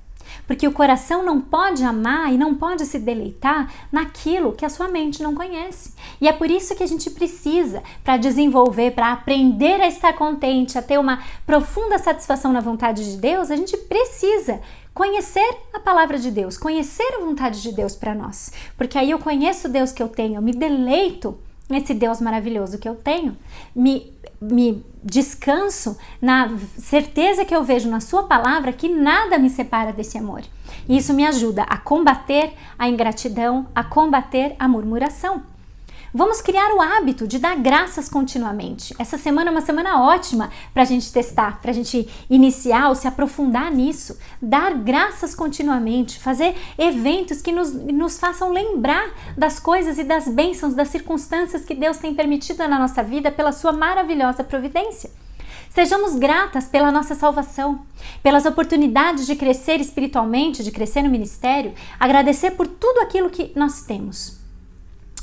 porque o coração não pode amar e não pode se deleitar naquilo que a sua mente não conhece. E é por isso que a gente precisa, para desenvolver, para aprender a estar contente, a ter uma profunda satisfação na vontade de Deus, a gente precisa conhecer a palavra de Deus, conhecer a vontade de Deus para nós. Porque aí eu conheço o Deus que eu tenho, eu me deleito nesse Deus maravilhoso que eu tenho, me descanso na certeza que eu vejo na sua palavra que nada me separa desse amor. E isso me ajuda a combater a ingratidão, a combater a murmuração. Vamos criar o hábito de dar graças continuamente. Essa semana é uma semana ótima para a gente testar, para a gente iniciar ou se aprofundar nisso. Dar graças continuamente, fazer eventos que nos façam lembrar das coisas e das bênçãos, das circunstâncias que Deus tem permitido na nossa vida pela sua maravilhosa providência. Sejamos gratas pela nossa salvação, pelas oportunidades de crescer espiritualmente, de crescer no ministério, agradecer por tudo aquilo que nós temos.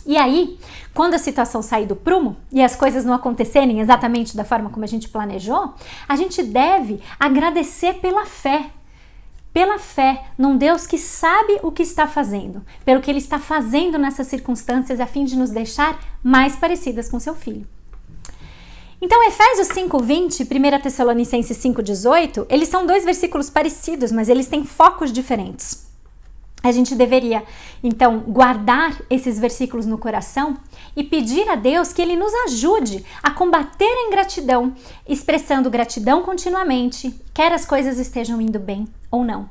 E aí, quando a situação sair do prumo e as coisas não acontecerem exatamente da forma como a gente planejou, a gente deve agradecer pela fé num Deus que sabe o que está fazendo, pelo que Ele está fazendo nessas circunstâncias a fim de nos deixar mais parecidas com seu Filho. Então, Efésios 5:20 e 1 Tessalonicenses 5:18, eles são dois versículos parecidos, mas eles têm focos diferentes. A gente deveria, então, guardar esses versículos no coração e pedir a Deus que Ele nos ajude a combater a ingratidão, expressando gratidão continuamente, quer as coisas estejam indo bem ou não.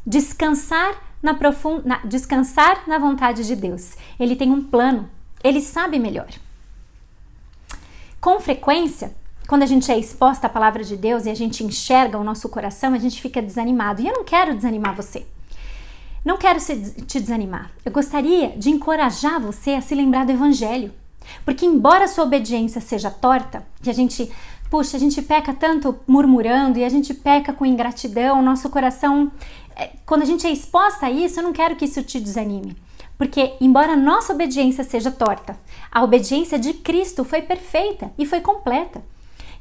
Descansar na vontade de Deus. Ele tem um plano, Ele sabe melhor. Com frequência, quando a gente é exposta à palavra de Deus e a gente enxerga o nosso coração, a gente fica desanimado. E eu não quero desanimar você. Não quero te desanimar. Eu gostaria de encorajar você a se lembrar do Evangelho. Porque embora a sua obediência seja torta, que a gente peca tanto murmurando e a gente peca com ingratidão, nosso coração, quando a gente é exposta a isso, eu não quero que isso te desanime. Porque embora a nossa obediência seja torta, a obediência de Cristo foi perfeita e foi completa.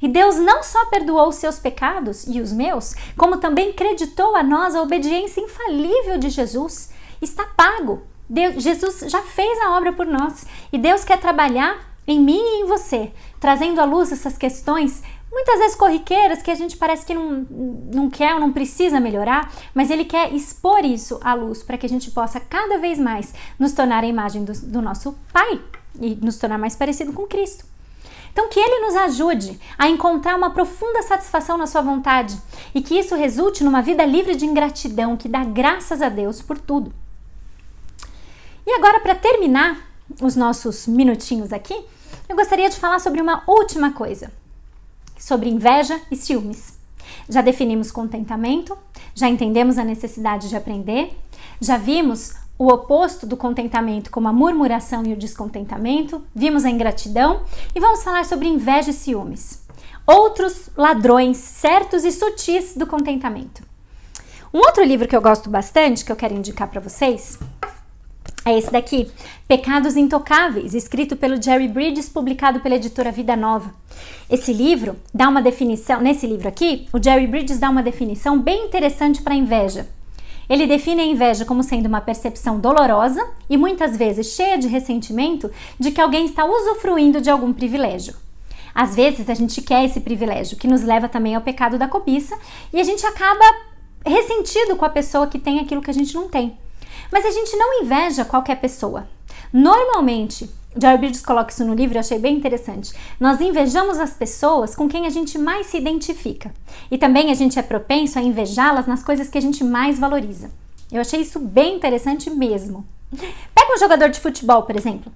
E Deus não só perdoou os seus pecados e os meus, como também creditou a nós a obediência infalível de Jesus. Está pago. Jesus já fez a obra por nós. E Deus quer trabalhar em mim e em você, trazendo à luz essas questões, muitas vezes corriqueiras, que a gente parece que não quer ou não precisa melhorar, mas Ele quer expor isso à luz para que a gente possa cada vez mais nos tornar a imagem do nosso Pai e nos tornar mais parecido com Cristo. Então, que Ele nos ajude a encontrar uma profunda satisfação na sua vontade e que isso resulte numa vida livre de ingratidão, que dá graças a Deus por tudo. E agora, para terminar os nossos minutinhos aqui, eu gostaria de falar sobre uma última coisa, sobre inveja e ciúmes. Já definimos contentamento, já entendemos a necessidade de aprender, já vimos o oposto do contentamento como a murmuração e o descontentamento, vimos a ingratidão e vamos falar sobre inveja e ciúmes. Outros ladrões certos e sutis do contentamento. Um outro livro que eu gosto bastante, que eu quero indicar para vocês, é esse daqui, Pecados Intocáveis, escrito pelo Jerry Bridges, publicado pela editora Vida Nova. Esse livro dá uma definição, nesse livro aqui, o Jerry Bridges dá uma definição bem interessante para a inveja. Ele define a inveja como sendo uma percepção dolorosa e muitas vezes cheia de ressentimento de que alguém está usufruindo de algum privilégio. Às vezes a gente quer esse privilégio, que nos leva também ao pecado da cobiça, e a gente acaba ressentido com a pessoa que tem aquilo que a gente não tem. Mas a gente não inveja qualquer pessoa. Normalmente, Jerry Bridges coloca isso no livro, eu achei bem interessante. Nós invejamos as pessoas com quem a gente mais se identifica. E também a gente é propenso a invejá-las nas coisas que a gente mais valoriza. Eu achei isso bem interessante mesmo. Pega um jogador de futebol, por exemplo.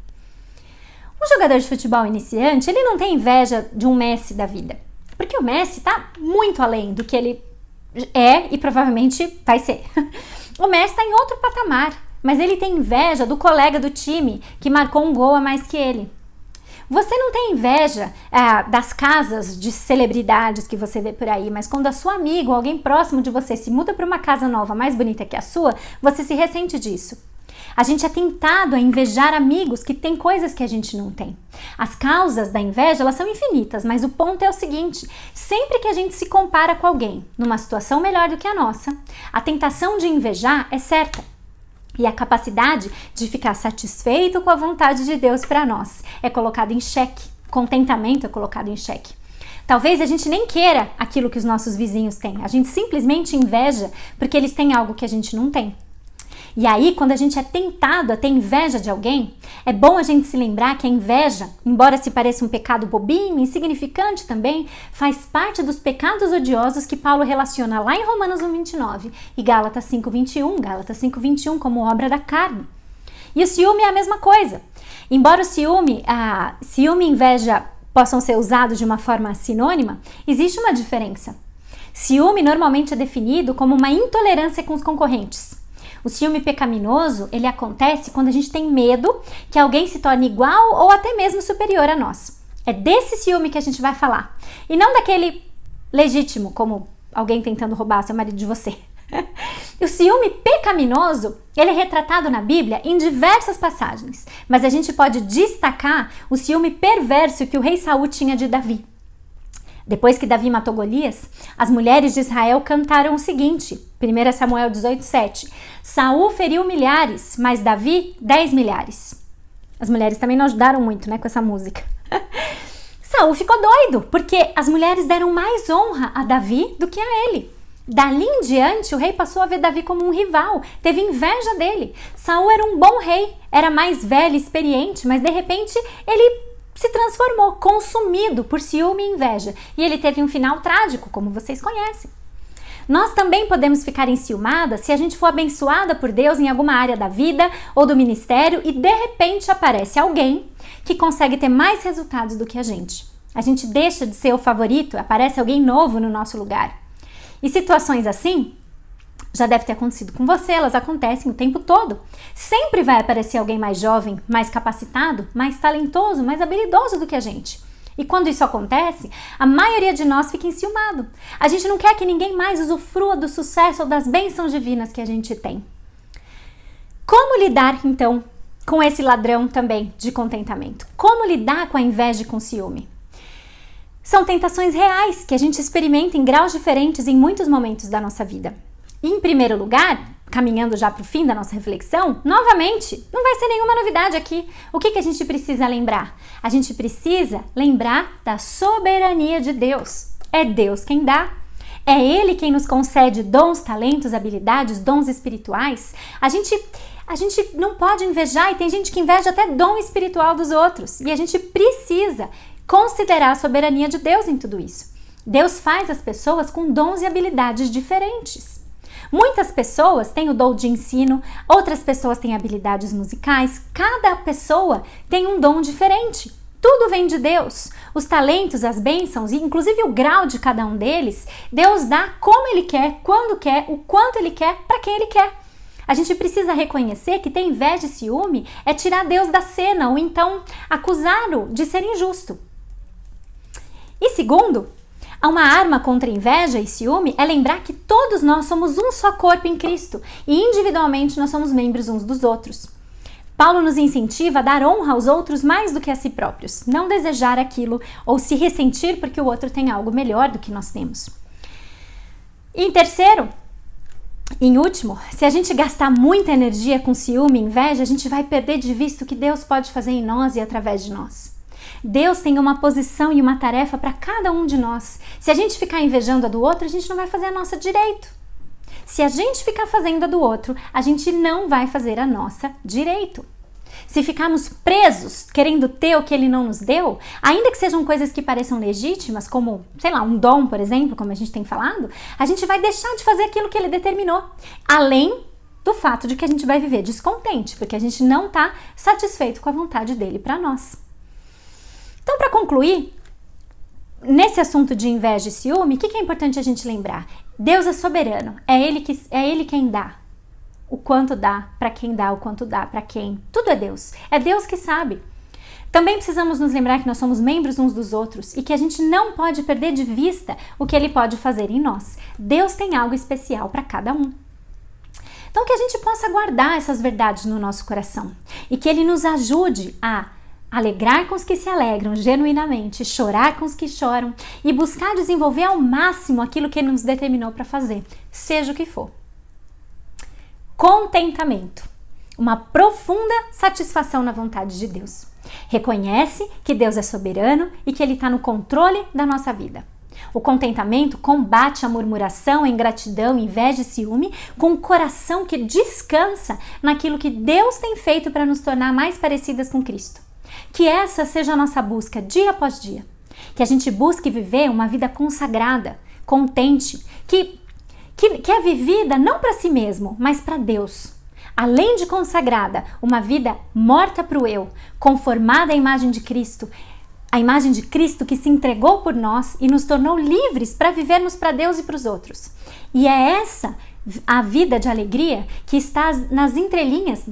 Um jogador de futebol iniciante, ele não tem inveja de um Messi da vida. Porque o Messi está muito além do que ele é e provavelmente vai ser. O Messi está em outro patamar, mas ele tem inveja do colega do time que marcou um gol a mais que ele. Você não tem inveja das casas de celebridades que você vê por aí, mas quando a sua amiga ou alguém próximo de você se muda para uma casa nova mais bonita que a sua, você se ressente disso. A gente é tentado a invejar amigos que têm coisas que a gente não tem. As causas da inveja, elas são infinitas, mas o ponto é o seguinte: sempre que a gente se compara com alguém numa situação melhor do que a nossa, a tentação de invejar é certa. E a capacidade de ficar satisfeito com a vontade de Deus para nós é colocada em xeque. Contentamento é colocado em xeque. Talvez a gente nem queira aquilo que os nossos vizinhos têm. A gente simplesmente inveja porque eles têm algo que a gente não tem. E aí, quando a gente é tentado a ter inveja de alguém, é bom a gente se lembrar que a inveja, embora se pareça um pecado bobinho, insignificante também, faz parte dos pecados odiosos que Paulo relaciona lá em Romanos 1:29 e Gálatas 5:21 como obra da carne. E o ciúme é a mesma coisa. Embora o ciúme e inveja possam ser usados de uma forma sinônima, existe uma diferença. Ciúme normalmente é definido como uma intolerância com os concorrentes. O ciúme pecaminoso, ele acontece quando a gente tem medo que alguém se torne igual ou até mesmo superior a nós. É desse ciúme que a gente vai falar. E não daquele legítimo, como alguém tentando roubar seu marido de você. O ciúme pecaminoso, ele é retratado na Bíblia em diversas passagens. Mas a gente pode destacar o ciúme perverso que o rei Saul tinha de Davi. Depois que Davi matou Golias, as mulheres de Israel cantaram o seguinte, 1 Samuel 18:7. Saul feriu milhares, mas Davi 10 milhares. As mulheres também não ajudaram muito, com essa música. Saul ficou doido, porque as mulheres deram mais honra a Davi do que a ele. Dali em diante, o rei passou a ver Davi como um rival, teve inveja dele. Saul era um bom rei, era mais velho e experiente, mas de repente ele se transformou, consumido por ciúme e inveja. E ele teve um final trágico, como vocês conhecem. Nós também podemos ficar enciumadas se a gente for abençoada por Deus em alguma área da vida ou do ministério e de repente aparece alguém que consegue ter mais resultados do que a gente. A gente deixa de ser o favorito, aparece alguém novo no nosso lugar. E situações assim já deve ter acontecido com você, elas acontecem o tempo todo. Sempre vai aparecer alguém mais jovem, mais capacitado, mais talentoso, mais habilidoso do que a gente. E quando isso acontece, a maioria de nós fica enciumado. A gente não quer que ninguém mais usufrua do sucesso ou das bênçãos divinas que a gente tem. Como lidar, então, com esse ladrão também de contentamento? Como lidar com a inveja e com o ciúme? São tentações reais que a gente experimenta em graus diferentes em muitos momentos da nossa vida. E, em primeiro lugar, caminhando já para o fim da nossa reflexão, novamente, não vai ser nenhuma novidade aqui. O que a gente precisa lembrar? A gente precisa lembrar da soberania de Deus. É Deus quem dá. É Ele quem nos concede dons, talentos, habilidades, dons espirituais. A gente não pode invejar, e tem gente que inveja até dom espiritual dos outros. E a gente precisa considerar a soberania de Deus em tudo isso. Deus faz as pessoas com dons e habilidades diferentes. Muitas pessoas têm o dom de ensino, outras pessoas têm habilidades musicais, cada pessoa tem um dom diferente. Tudo vem de Deus. Os talentos, as bênçãos e inclusive o grau de cada um deles, Deus dá como Ele quer, quando quer, o quanto Ele quer, para quem Ele quer. A gente precisa reconhecer que ter inveja e ciúme é tirar Deus da cena ou então acusá-lo de ser injusto. E segundo, uma arma contra inveja e ciúme é lembrar que todos nós somos um só corpo em Cristo e individualmente nós somos membros uns dos outros. Paulo nos incentiva a dar honra aos outros mais do que a si próprios, não desejar aquilo ou se ressentir porque o outro tem algo melhor do que nós temos. E em terceiro, em último, se a gente gastar muita energia com ciúme e inveja, a gente vai perder de vista o que Deus pode fazer em nós e através de nós. Deus tem uma posição e uma tarefa para cada um de nós. Se a gente ficar invejando a do outro, a gente não vai fazer a nossa direito. Se a gente ficar fazendo a do outro, a gente não vai fazer a nossa direito. Se ficarmos presos querendo ter o que ele não nos deu, ainda que sejam coisas que pareçam legítimas, como, sei lá, um dom, por exemplo, como a gente tem falado, a gente vai deixar de fazer aquilo que ele determinou, além do fato de que a gente vai viver descontente, porque a gente não está satisfeito com a vontade dele para nós. Então, para concluir, nesse assunto de inveja e ciúme, o que é importante a gente lembrar? Deus é soberano, é ele quem dá. O quanto dá, para quem dá, o quanto dá, para quem. Tudo é Deus que sabe. Também precisamos nos lembrar que nós somos membros uns dos outros e que a gente não pode perder de vista o que ele pode fazer em nós. Deus tem algo especial para cada um. Então que a gente possa guardar essas verdades no nosso coração e que ele nos ajude a alegrar com os que se alegram genuinamente, chorar com os que choram e buscar desenvolver ao máximo aquilo que ele nos determinou para fazer, seja o que for. Contentamento, uma profunda satisfação na vontade de Deus. Reconhece que Deus é soberano e que ele está no controle da nossa vida. O contentamento combate a murmuração, a ingratidão, inveja e ciúme com um coração que descansa naquilo que Deus tem feito para nos tornar mais parecidas com Cristo. Que essa seja a nossa busca dia após dia. Que a gente busque viver uma vida consagrada, contente, que é vivida não para si mesmo, mas para Deus. Além de consagrada, uma vida morta para o eu, conformada à imagem de Cristo, a imagem de Cristo que se entregou por nós e nos tornou livres para vivermos para Deus e para os outros. E é essa a vida de alegria que está nas entrelinhas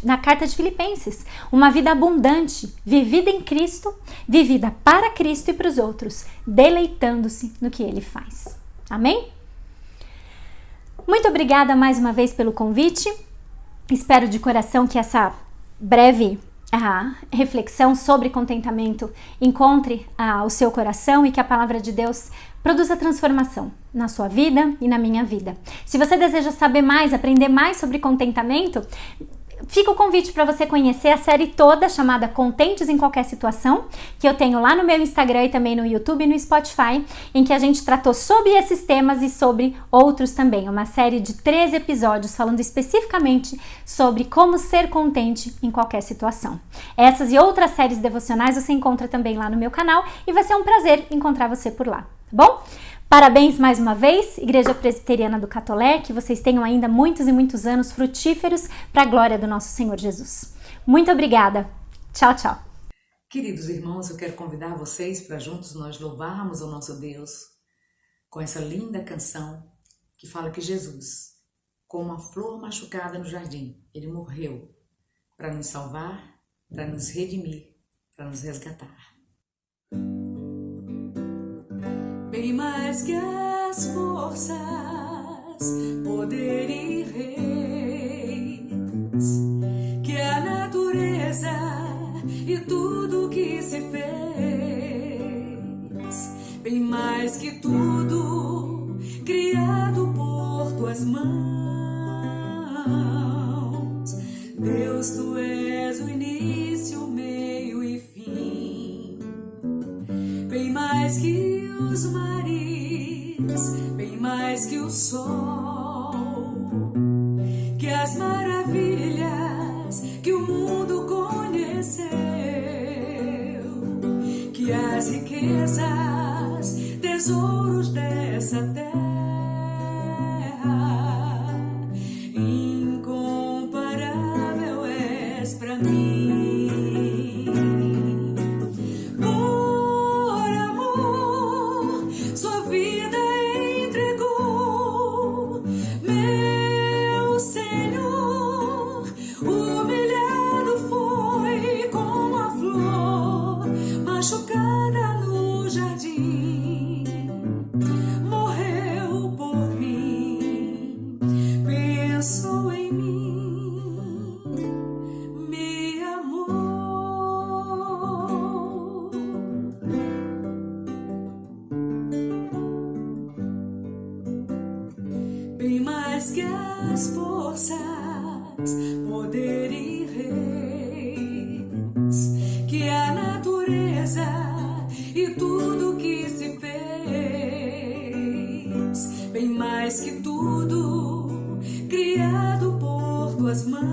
na carta de Filipenses. Uma vida abundante, vivida em Cristo, vivida para Cristo e para os outros, deleitando-se no que Ele faz. Amém? Muito obrigada mais uma vez pelo convite. Espero de coração que essa breve reflexão sobre contentamento encontre o seu coração e que a palavra de Deus produza transformação na sua vida e na minha vida. Se você deseja saber mais, aprender mais sobre contentamento, fica o convite para você conhecer a série toda chamada Contentes em Qualquer Situação, que eu tenho lá no meu Instagram e também no YouTube e no Spotify, em que a gente tratou sobre esses temas e sobre outros também. Uma série de 13 episódios falando especificamente sobre como ser contente em qualquer situação. Essas e outras séries devocionais você encontra também lá no meu canal e vai ser um prazer encontrar você por lá, tá bom? Parabéns mais uma vez, Igreja Presbiteriana do Catolé, que vocês tenham ainda muitos e muitos anos frutíferos para a glória do nosso Senhor Jesus. Muito obrigada. Tchau, tchau. Queridos irmãos, eu quero convidar vocês para juntos nós louvarmos o nosso Deus com essa linda canção que fala que Jesus, como uma flor machucada no jardim, ele morreu para nos salvar, para nos redimir, para nos resgatar. Bem mais que as forças, poder e reis, que a natureza e tudo que se fez, bem mais que tudo criado por tuas mãos, Deus, tu és o início, o meio e fim, bem mais que os mares, bem mais que o sol, que as maravilhas que o mundo conheceu, que as riquezas, tesouros dessa terra, incomparável és pra mim. Machucada no jardim, morreu por mim, pensou em mim, me amou. Bem mais que as forças, poder e reis, que a natureza e tudo que se fez, bem mais que tudo criado por tuas mãos,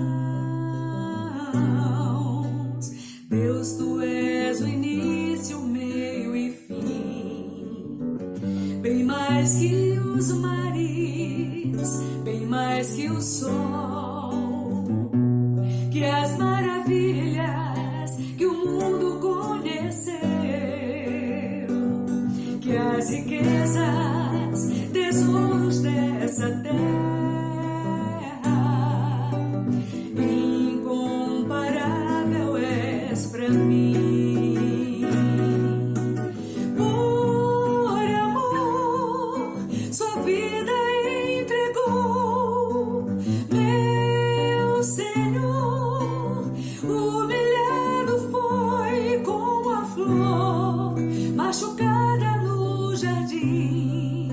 bem mais que os mares, bem mais que o sol, que as maravilhas que o mundo conheceu, que as riquezas, tesouros dessa terra, incomparável és pra mim. Machucada no jardim,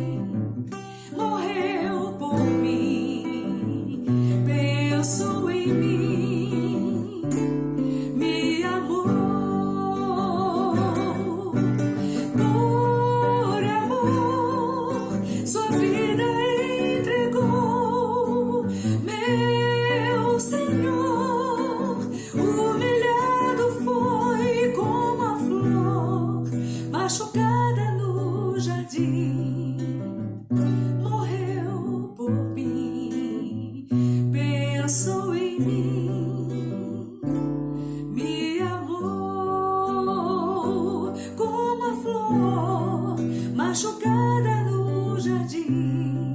morreu por mim, pensou em mim, me amou. Por amor, sua vida entregou, meu Senhor, humilhado foi como a flor, machucada no jardim, morreu por mim, pensou em mim, me amou como a flor, machucada no jardim.